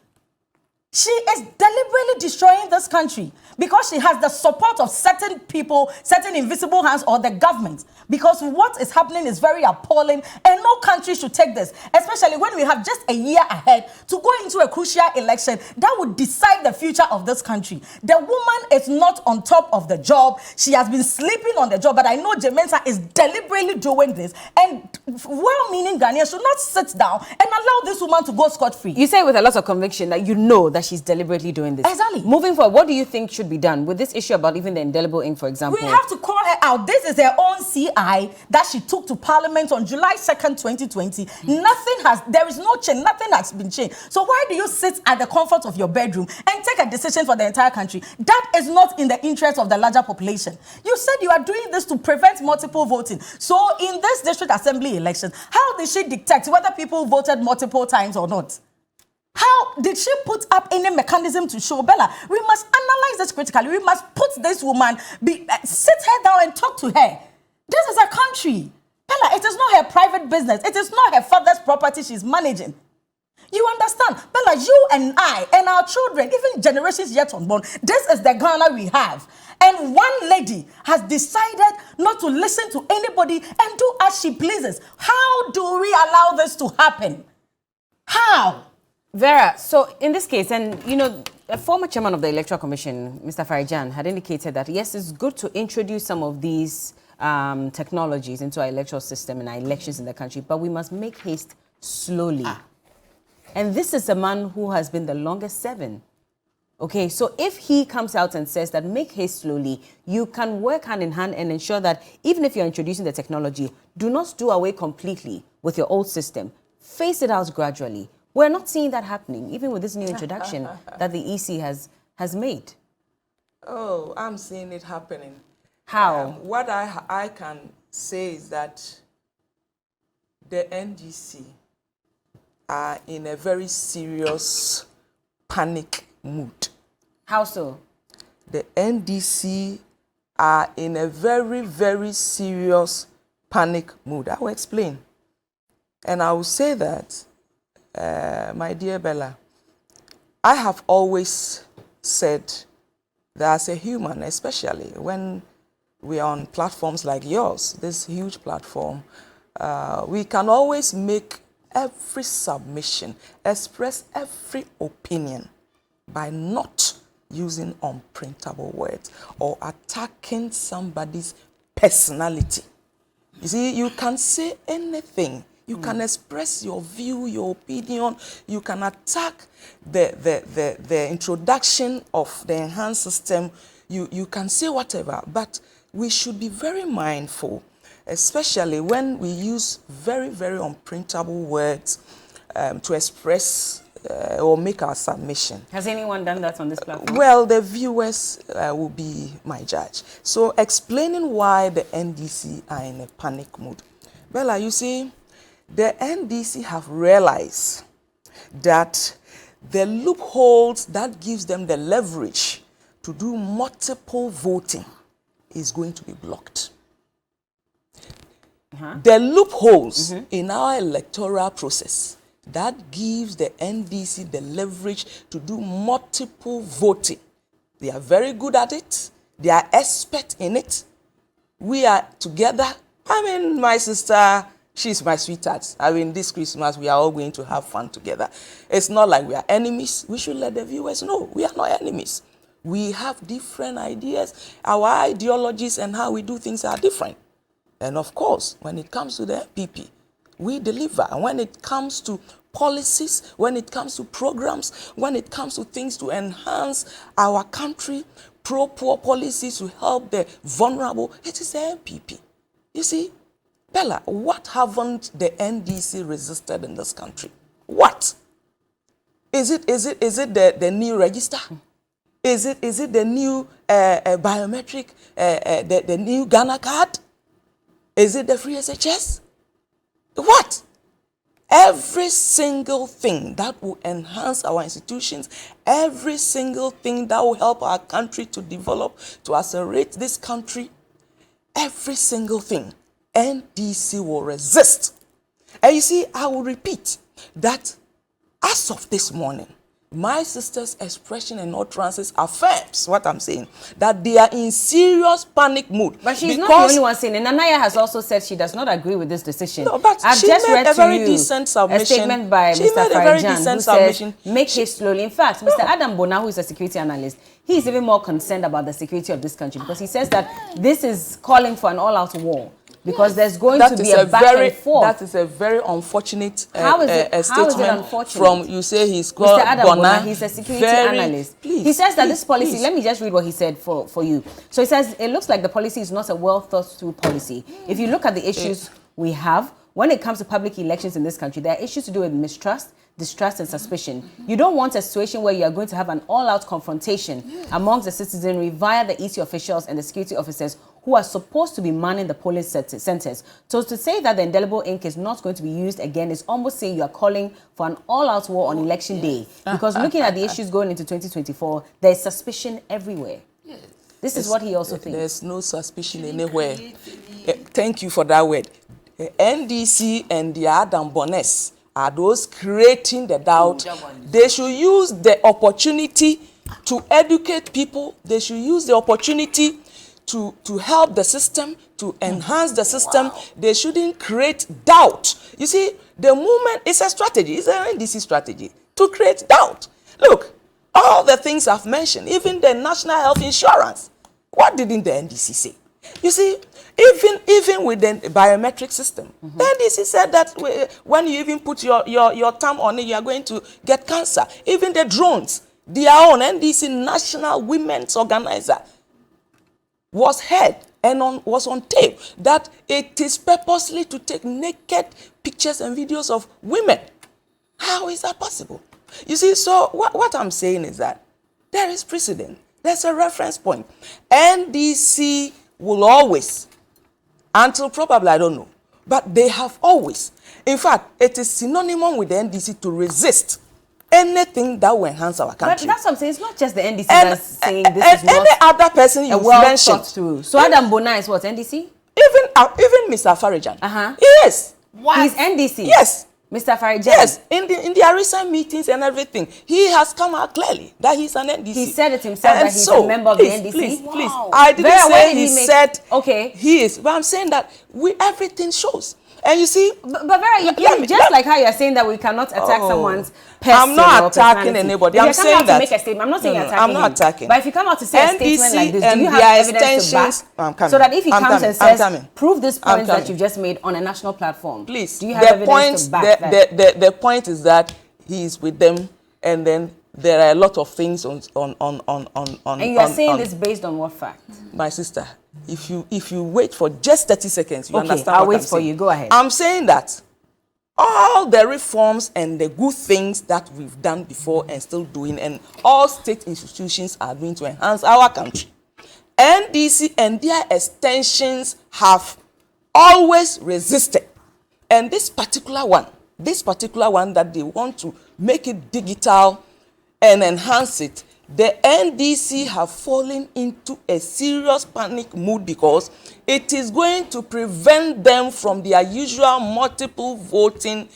She is deliberately destroying this country because she has the support of certain people, certain invisible hands, or the government. Because what is happening is very appalling, and no country should take this, especially when we have just a year ahead to go into a crucial election that would decide the future of this country. The woman is not on top of the job. She has been sleeping on the job, but I know Jementa is deliberately doing this, and well-meaning Ghanaians should not sit down and allow this woman to go scot-free. You say with a lot of conviction that you know that she's deliberately doing this. Exactly. Moving forward, what do you think should be done with this issue about even the indelible ink, for example? We have to call her out. This is her own CI that she took to Parliament on July 2nd, 2020. There is no change. Nothing has been changed. So why do you sit at the comfort of your bedroom and take a decision for the entire country? That is not in the interest of the larger population. You said you are doing this to prevent multiple voting. So in this district assembly election, how did she dictate whether people voted multiple times or not? How did she put up any mechanism to show? Bella, we must analyze this critically. We must put this woman, sit her down and talk to her. This is a country. Bella, it is not her private business. It is not her father's property she's managing. You understand? Bella, you and I and our children, even generations yet unborn, this is the Ghana we have. And one lady has decided not to listen to anybody and do as she pleases. How do we allow this to happen? How? Vera, so in this case, and you know, a former chairman of the Electoral Commission, Mr. Farijan, had indicated that yes, it's good to introduce some of these technologies into our electoral system and our elections in the country, but we must make haste slowly. And this is a man who has been the longest serving. Okay, so if he comes out and says that make haste slowly, you can work hand in hand and ensure that even if you're introducing the technology, do not do away completely with your old system. Phase it out gradually. We're not seeing that happening, even with this new introduction that the EC has made. Oh, I'm seeing it happening. How? What I can say is that the NDC are in a very serious panic mood. How so? The NDC are in a very, very serious panic mood. I will explain. And I will say that, my dear Bella, I have always said that as a human, especially when we are on platforms like yours, this huge platform, we can always make every submission, express every opinion by not using unprintable words or attacking somebody's personality. You see, you can say anything. You can express your view, your opinion. You can attack the introduction of the enhanced system. You can say whatever, but we should be very mindful, especially when we use very, very unprintable words to express or make our submission. Has anyone done that on this platform? Well, the viewers will be my judge. So explaining why the NDC are in a panic mood. Bella, you see, the NDC have realized that the loopholes that gives them the leverage to do multiple voting is going to be blocked. The loopholes in our electoral process that gives the NDC the leverage to do multiple voting. They are very good at it. They are expert in it. We are together. I mean, my sister, she's my sweetheart. I mean, this Christmas, we are all going to have fun together. It's not like we are enemies. We should let the viewers know we are not enemies. We have different ideas. Our ideologies and how we do things are different. And of course, when it comes to the MPP, we deliver. And when it comes to policies, when it comes to programs, when it comes to things to enhance our country, pro-poor policies to help the vulnerable, it is the NPP. You see, Bella, what haven't the NDC resisted in this country? What? Is it the new register? Is it the new biometric, the new Ghana card? Is it the free SHS? What? Every single thing that will enhance our institutions, every single thing that will help our country to develop, to accelerate this country, every single thing, NDC will resist. And you see, I will repeat that as of this morning, my sister's expression and utterances affirms what I'm saying, that they are in serious panic mood. But she's not the only one saying it. Nanaya has also said she does not agree with this decision. No, but I've she just made read a very to you decent submission. a statement by She Mr. made a very Farijan, decent who submission. says, make haste slowly. In fact, Mr. Adam Bona, who is a security analyst, he is even more concerned about the security of this country because he says that this is calling for an all-out war. Because there's going to be a back and forth. That is a very unfortunate statement. How is it unfortunate? From, you say he's called Mr. Adam Bona, Bona, he's a security analyst. He says that this policy, let me just read what he said for you. So he says, it looks like the policy is not a well thought through policy. If you look at the issues we have, when it comes to public elections in this country, there are issues to do with mistrust, distrust, and suspicion. You don't want a situation where you are going to have an all-out confrontation amongst the citizenry via the EC officials and the security officers who are supposed to be manning the polling centers. So to say that the indelible ink is not going to be used again is almost saying you are calling for an all-out war on election day. Because looking at the issues going into 2024, there is suspicion everywhere. This is what he also thinks. There's no suspicion anywhere. Thank you for that word. NDC and the Adam Bonnes are those creating the doubt. They should use the opportunity to educate people. They should use the opportunity to help the system, to enhance the system. Wow. They shouldn't create doubt. You see, the movement is a strategy. It's an NDC strategy to create doubt. Look, all the things I've mentioned, even the national health insurance, what didn't the NDC say? You see, even with the biometric system, the NDC said that when you even put your thumb on it, you are going to get cancer. Even the drones, their own NDC National Women's Organizer was heard and was on tape that it is purposely to take naked pictures and videos of women. How is that possible? You see, so what I'm saying is that there is precedent. There's a reference point. NDC will always, until probably, I don't know, but they have always, in fact, it is synonymous with the NDC to resist anything that will enhance our country. But that's what I'm saying. It's not just the NDC that's saying this is not any other person you mentioned. Through. So Adam Bona is what, NDC? Even Mr. Farijan. Yes. What? He's NDC? Yes. Mr. Farijan? Yes. In their recent meetings and everything, he has come out clearly that he's an NDC. He said it himself that he's a member of the NDC? Please. I didn't say he said okay. He is. But I'm saying that everything shows. And you see, but Vera, just like how you're saying that we cannot attack someone's person. I'm not attacking anybody. I'm saying that. To make a statement, I'm not saying attacking. I'm not attacking. But if you come out to say a statement like this, do you have evidence to back? So that if he comes and says, prove this point that you've just made on a national platform, please. Do you have evidence to back that? The point is that he is with them, and then there are a lot of things on. And you are saying this based on what fact? My sister, if you wait for just 30 seconds, you understand I'll what wait I'm for saying. you. Go ahead. I'm saying that all the reforms and the good things that we've done before and still doing, and all state institutions are doing to enhance our country. NDC and their extensions have always resisted. And this particular one that they want to make it digital and enhance it, the NDC have fallen into a serious panic mood because it is going to prevent them from their usual multiple voting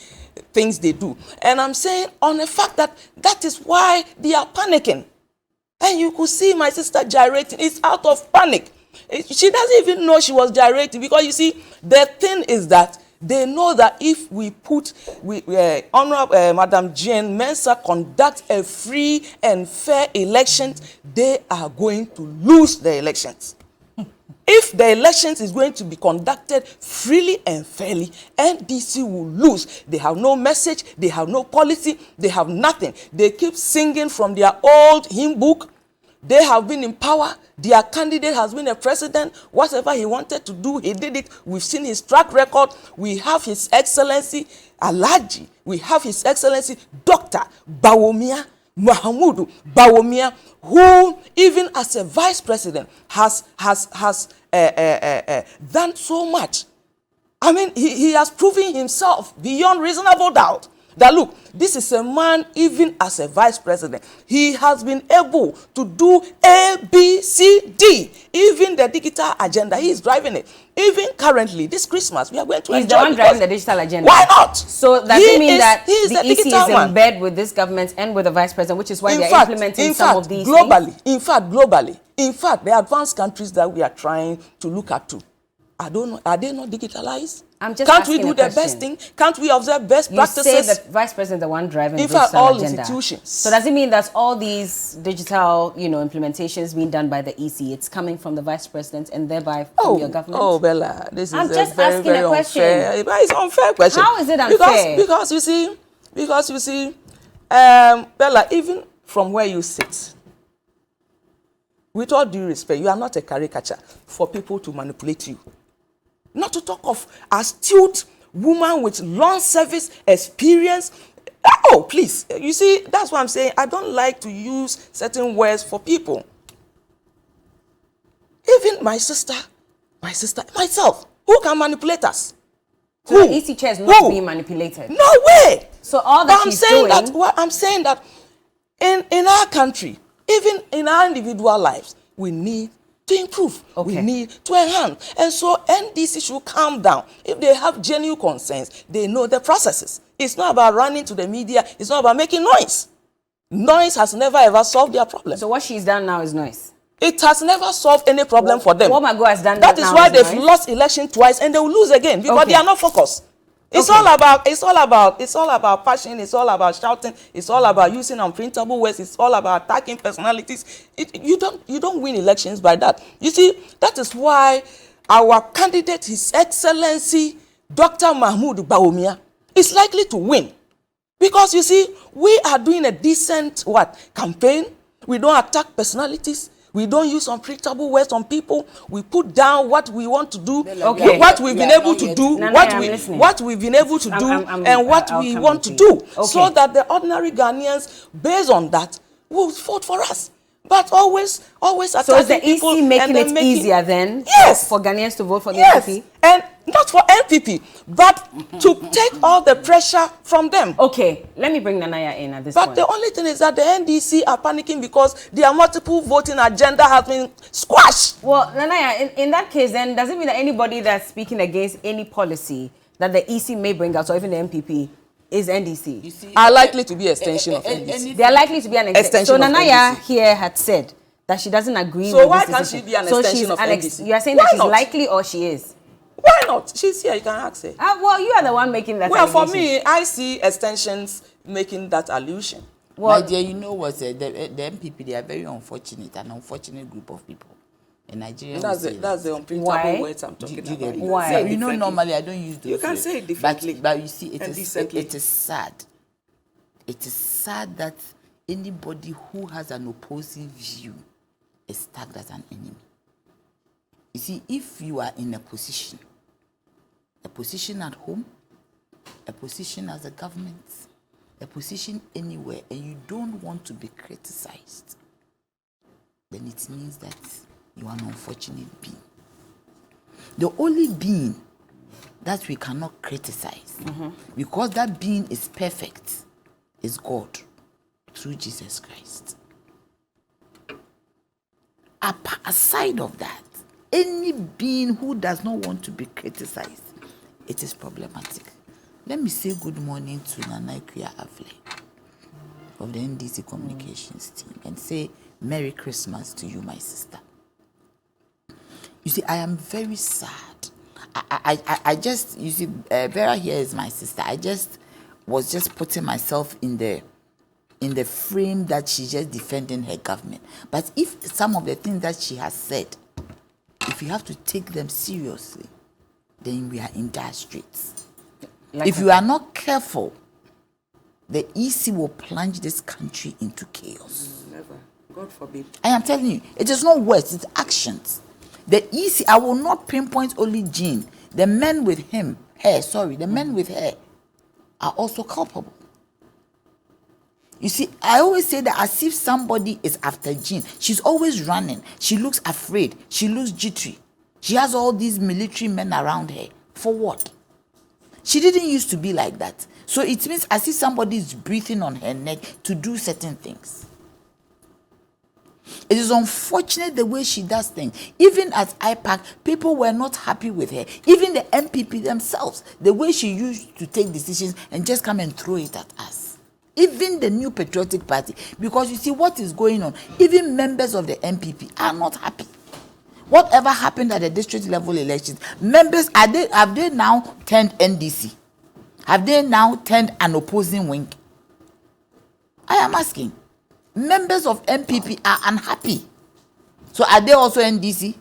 things they do. And I'm saying on the fact that is why they are panicking. And you could see my sister gyrating. It's out of panic. She doesn't even know she was gyrating because you see, the thing is that they know that if we put Honorable Madam Jane Mensah conduct a free and fair election, they are going to lose the elections. If the elections is going to be conducted freely and fairly, NDC will lose. They have no message, they have no policy, they have nothing. They keep singing from their old hymn book. They have been in power. Their candidate has been a president. Whatever he wanted to do, he did it. We've seen his track record. We have His Excellency Alhaji. We have His Excellency Dr. Bawumia Mahamudu Bawumia, who even as a vice president has done so much. I mean, he has proven himself beyond reasonable doubt that, look, this is a man, even as a vice president, he has been able to do A, B, C, D. Even the digital agenda, he is driving it. Even currently, this Christmas, we are going to enjoy. He's the one driving the digital agenda. Why not? So does it mean that the EC is in bed with this government and with the vice president, which is why they're implementing some of these globally, things? Globally, in fact, the advanced countries that we are trying to look at too, I don't know, are they not digitalized? Can't we do the best thing? Can't we observe best practices? You say the vice president the one driving the digital all agenda. Institutions. So does it mean that all these digital, implementations being done by the EC, it's coming from the vice president and thereby from your government? Oh, Bella, this is I'm a just very, asking very a question. unfair. It's an unfair question. How is it unfair? Because you see, Bella, even from where you sit, with all due respect, you are not a caricature for people to manipulate you. Not to talk of astute woman with long service experience. Oh, please. You see, that's what I'm saying. I don't like to use certain words for people. Even my sister, myself, who can manipulate us? So the EC chair is not being manipulated? No way. So all that she's doing... I'm saying that in our country, even in our individual lives, we need to improve. Okay. We need to enhance. And so NDC should calm down. If they have genuine concerns, they know the processes. It's not about running to the media. It's not about making noise. Noise has never ever solved their problem. So what she's done now is noise? It has never solved any problem for them. What Margot has done that is why they've lost election twice and they will lose again because they are not focused. It's all about passion, it's all about shouting, it's all about using unprintable words, it's all about attacking personalities. You don't win elections by that. You see, that is why our candidate, His Excellency Dr. Mahmoud Bawumia, is likely to win. Because you see, we are doing a decent campaign. We don't attack personalities. We don't use unpredictable words on people. We put down what we want to do, what we've been able to do, what we've been able to do, and what we want to do, so that the ordinary Ghanaians, based on that, will vote for us. But always attacking so is the EC making it easier then? Yes, for Ghanaians to vote for the NPP? And not for NPP, but to take all the pressure from them. Okay, let me bring Nanaya in at this point. But the only thing is that the NDC are panicking because their multiple voting agenda has been squashed. Well, Nanaya, in that case then, does it mean that anybody that's speaking against any policy that the EC may bring out, or even the NPP, is NDC? You see, are likely to be extension of NDC. They are likely to be an extension. So Nanaya here had said that she doesn't agree with this decision. So why can't she be an extension of NDC? You are saying that she's likely or she is? Why not? She's here, you can ask her. Well, you are the one making that allegation. For me, I see extensions making that allusion. Well, my dear, you know what, the MPP, they are very an unfortunate group of people. In Nigeria, that's the unprintable words I'm talking about. Why? So, you know, normally I don't use those. You can say it differently. But you see, it is sad. It is sad that anybody who has an opposing view is tagged as an enemy. You see, if you are in a position at home, a position as a government, a position anywhere, and you don't want to be criticized, then it means that you are an unfortunate being. The only being that we cannot criticize, because that being is perfect, is God, through Jesus Christ. Aside of that, any being who does not want to be criticized, it is problematic. Let me say good morning to Nanaikuya Avle of the NDC Communications team and say Merry Christmas to you, my sister. You see, I am very sad. I just, you see, Vera here is my sister. I was just putting myself in the frame that she's just defending her government. But if some of the things that she has said if you have to take them seriously, then we are in dire straits. Like if you are not careful, the EC will plunge this country into chaos. Never. God forbid. I am telling you, it is not words, it's actions. The EC, I will not pinpoint only Jean. The men with the men with her are also culpable. You see, I always say that as if somebody is after Jean. She's always running. She looks afraid. She looks jittery. She has all these military men around her. For what? She didn't used to be like that. So it means as if somebody is breathing on her neck to do certain things. It is unfortunate the way she does things. Even at IPAC, people were not happy with her. Even the MPP themselves, the way she used to take decisions and just come and throw it at us. Even the New Patriotic Party, because you see what is going on, even members of the MPP are not happy. Whatever happened at the district level elections, members, have they now turned NDC? Have they now turned an opposing wing? I am asking. Members of MPP are unhappy. So are they also NDC?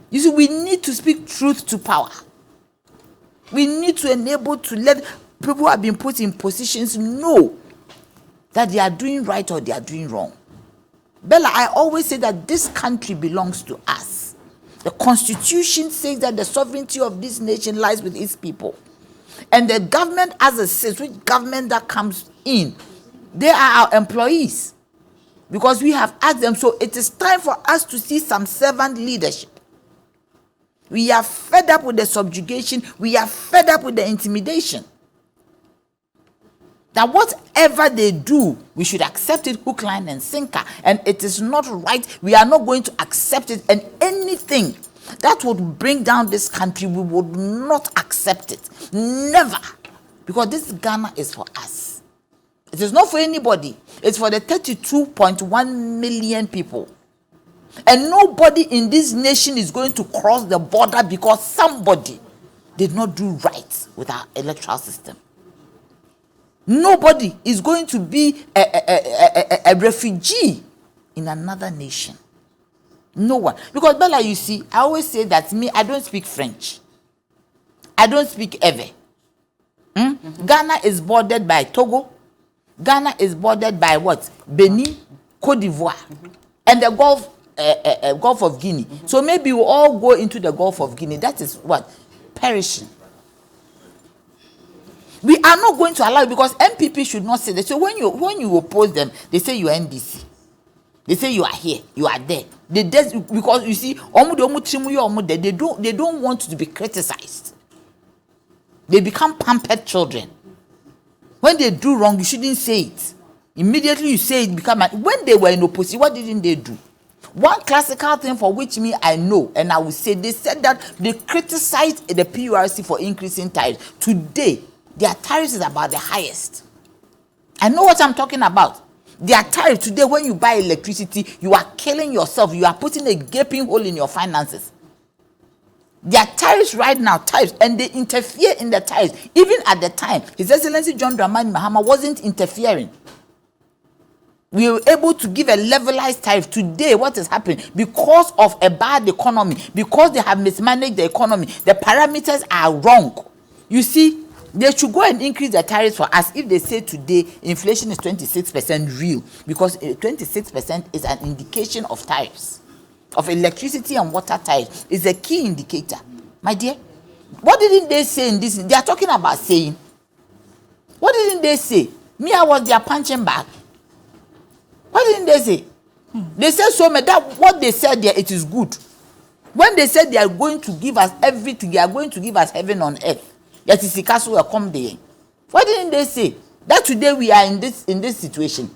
You see, we need to speak truth to power. We need to enable to let people who have been put in positions know that they are doing right or they are doing wrong. Bella, I always say that this country belongs to us. The Constitution says that the sovereignty of this nation lies with its people. And the government, as it says, which government that comes in, they are our employees. Because we have asked them. So it is time for us to see some servant leadership. We are fed up with the subjugation. We are fed up with the intimidation. That whatever they do, we should accept it hook, line, and sinker. And it is not right. We are not going to accept it. And anything that would bring down this country, we would not accept it. Never. Because this Ghana is for us. It is not for anybody. It's for the 32.1 million people. And nobody in this nation is going to cross the border because somebody did not do right with our electoral system. Nobody is going to be a refugee in another nation. No one. Because Bella, you see, I always say that I don't speak French. I don't speak Ewe. Ghana is bordered by Togo. Ghana is bordered by what? Benin, Cote d'Ivoire, and the Gulf of Guinea. So maybe we all go into the Gulf of Guinea. That is what? Perishing. We are not going to allow it because MPP should not say that. So when you oppose them, they say you are NDC. They say you are here, you are there. Because you see, they don't want to be criticized. They become pampered children. When they do wrong, you shouldn't say it. Immediately you say it, when they were in opposition, what didn't they do? One classical thing for which I know, and I will say, they said that they criticized the PURC for increasing tariffs. Today, their tariffs is about the highest. I know what I'm talking about. Their tariff today, when you buy electricity, you are killing yourself. You are putting a gaping hole in your finances. Their tariffs right now, and they interfere in the tariffs. Even at the time, His Excellency John Dramani Mahama wasn't interfering. We were able to give a levelized tariff. Today, what is happening? Because of a bad economy, because they have mismanaged the economy, the parameters are wrong. You see, they should go and increase the tariffs for us if they say today inflation is 26% real, because 26% is an indication of tariffs, of electricity and water tariffs. Is a key indicator. My dear, what didn't they say in this? They are talking about saying. What didn't they say? I was their punching bag. What didn't they say? They said so much that what they said there, it is good. When they said they are going to give us everything, they are going to give us heaven on earth. Yet is the castle will come there. What didn't they say? That today we are in this situation.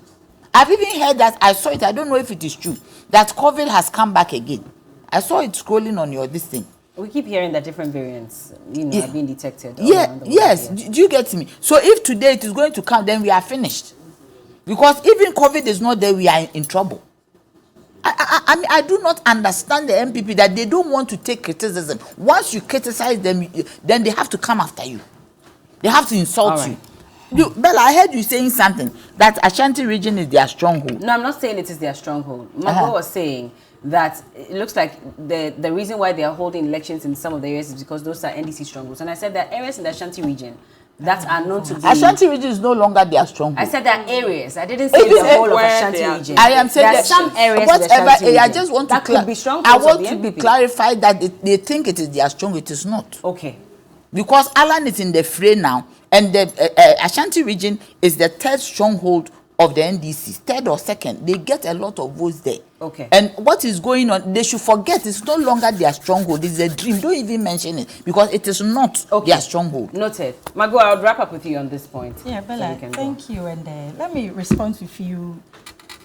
I've even heard that, I saw it, I don't know if it is true, that COVID has come back again. I saw it scrolling on your this thing. We keep hearing that different variants, are being detected. Yes. Do you get me? So if today it is going to come, then we are finished. Because even COVID is not there, we are in trouble. I do not understand the MPP that they don't want to take criticism. Once you criticize them, then they have to come after you. They have to insult you. Bella, I heard you saying something that Ashanti region is their stronghold. No, I'm not saying it is their stronghold. Mambo was saying that it looks like the reason why they are holding elections in some of the areas is because those are NDC strongholds. And I said that areas in the Ashanti region that are known to be... Ashanti region is no longer their stronghold. I said that areas. I didn't say the whole of Ashanti region. I am saying that some areas whatever, Ashanti region, I just want that to could be strongholds. I want to be clarified that they think it is their stronghold. It is not. Okay. Because Alan is in the fray now, and the Ashanti region is the third stronghold of the NDC, third or second. They get a lot of votes there. Okay. And what is going on, they should forget it's no longer their stronghold. It's a dream. Don't even mention it because it is not their stronghold. Noted. Margot, I'll wrap up with you on this point. Yeah, Bella, so thank you. And let me respond to a few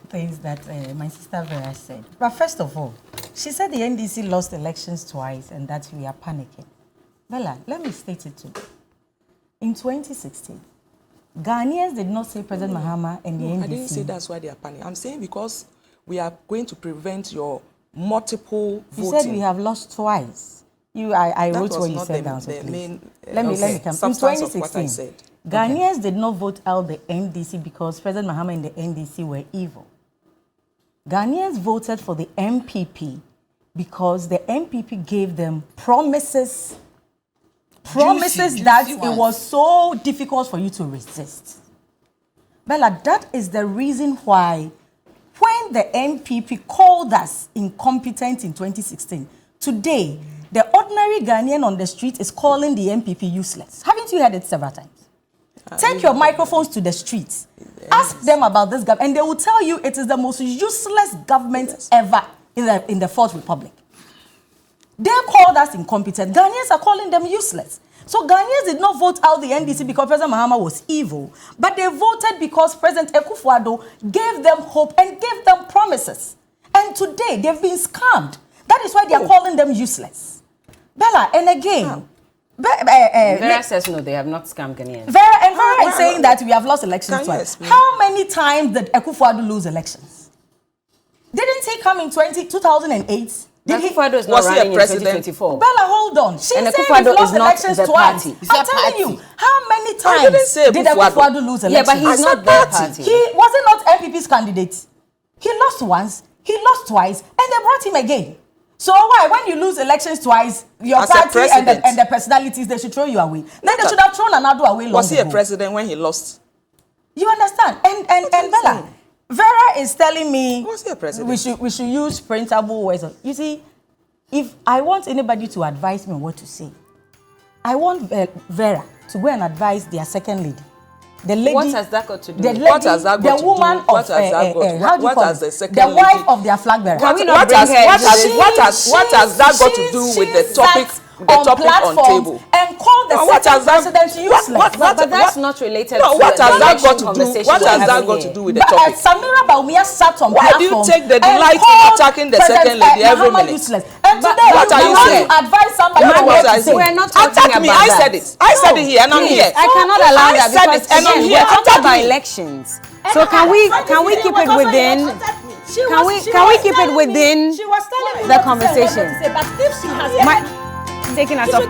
things that my sister Vera said. But first of all, she said the NDC lost elections twice and that we are panicking. Bella, let me state it too. In 2016, Ghanaians did not say President Mahama and the NDC. I didn't say that's why they are panicking. I'm saying because we are going to prevent your multiple voting. You said we have lost twice. I wrote what you said down, so please. Let me come. In 2016, Ghanaians did not vote out the NDC because President Mahama and the NDC were evil. Ghanaians voted for the MPP because the MPP gave them promises that it was so difficult for you to resist. Bella, that is the reason why when the MPP called us incompetent in 2016, today, the ordinary Ghanaian on the street is calling the MPP useless. Haven't you heard it several times? Take your microphones to the streets. Ask them about this government, and they will tell you it is the most useless government ever in the Fourth Republic. They called us incompetent. Ghanaians are calling them useless. So Ghanaians did not vote out the NDC because President Mahama was evil, but they voted because President Akufo-Addo gave them hope and gave them promises. And today, they've been scammed. That is why they are calling them useless. Bella, and again... Vera says no, they have not scammed Ghanaians. Vera is saying that we have lost elections twice. How many times did Akufo-Addo lose elections? Didn't he come in 2008? Akufo-Addo is not running in 2024. Bella, hold on. She said we lost elections twice. I'm telling you, how many times did Akufo-Addo lose elections? Yeah, but he's not that party. He wasn't not MPP's candidate. He lost once, he lost twice, and they brought him again. So why, when you lose elections twice, your party and the personalities, they should throw you away. Then they should have thrown another away long ago. Was he a president when he lost? You understand? And Bella, Vera is telling me was he a president? we should use printable words. You see, if I want anybody to advise me on what to say, I want Vera to go and advise their second lady. The lady, what has that got to do? The lady, what has that got the woman to do? What has that got to do? What has the second the lady? wife of their flag bearer. Can we not bring her? What has that got to do with the topic? The topic on table. And call the second president useless. But that's not related to what has that got to do? What has that got to do with the topic? Samira Baumia sat on why do you take the delight in attacking the second lady every minute? And today what are you saying? Advise somebody we're not talking about I said it. I said it here and I'm here. I cannot allow that because we're talking about elections. So can we keep it within? Can we keep it within the conversation? But if she has taking us off.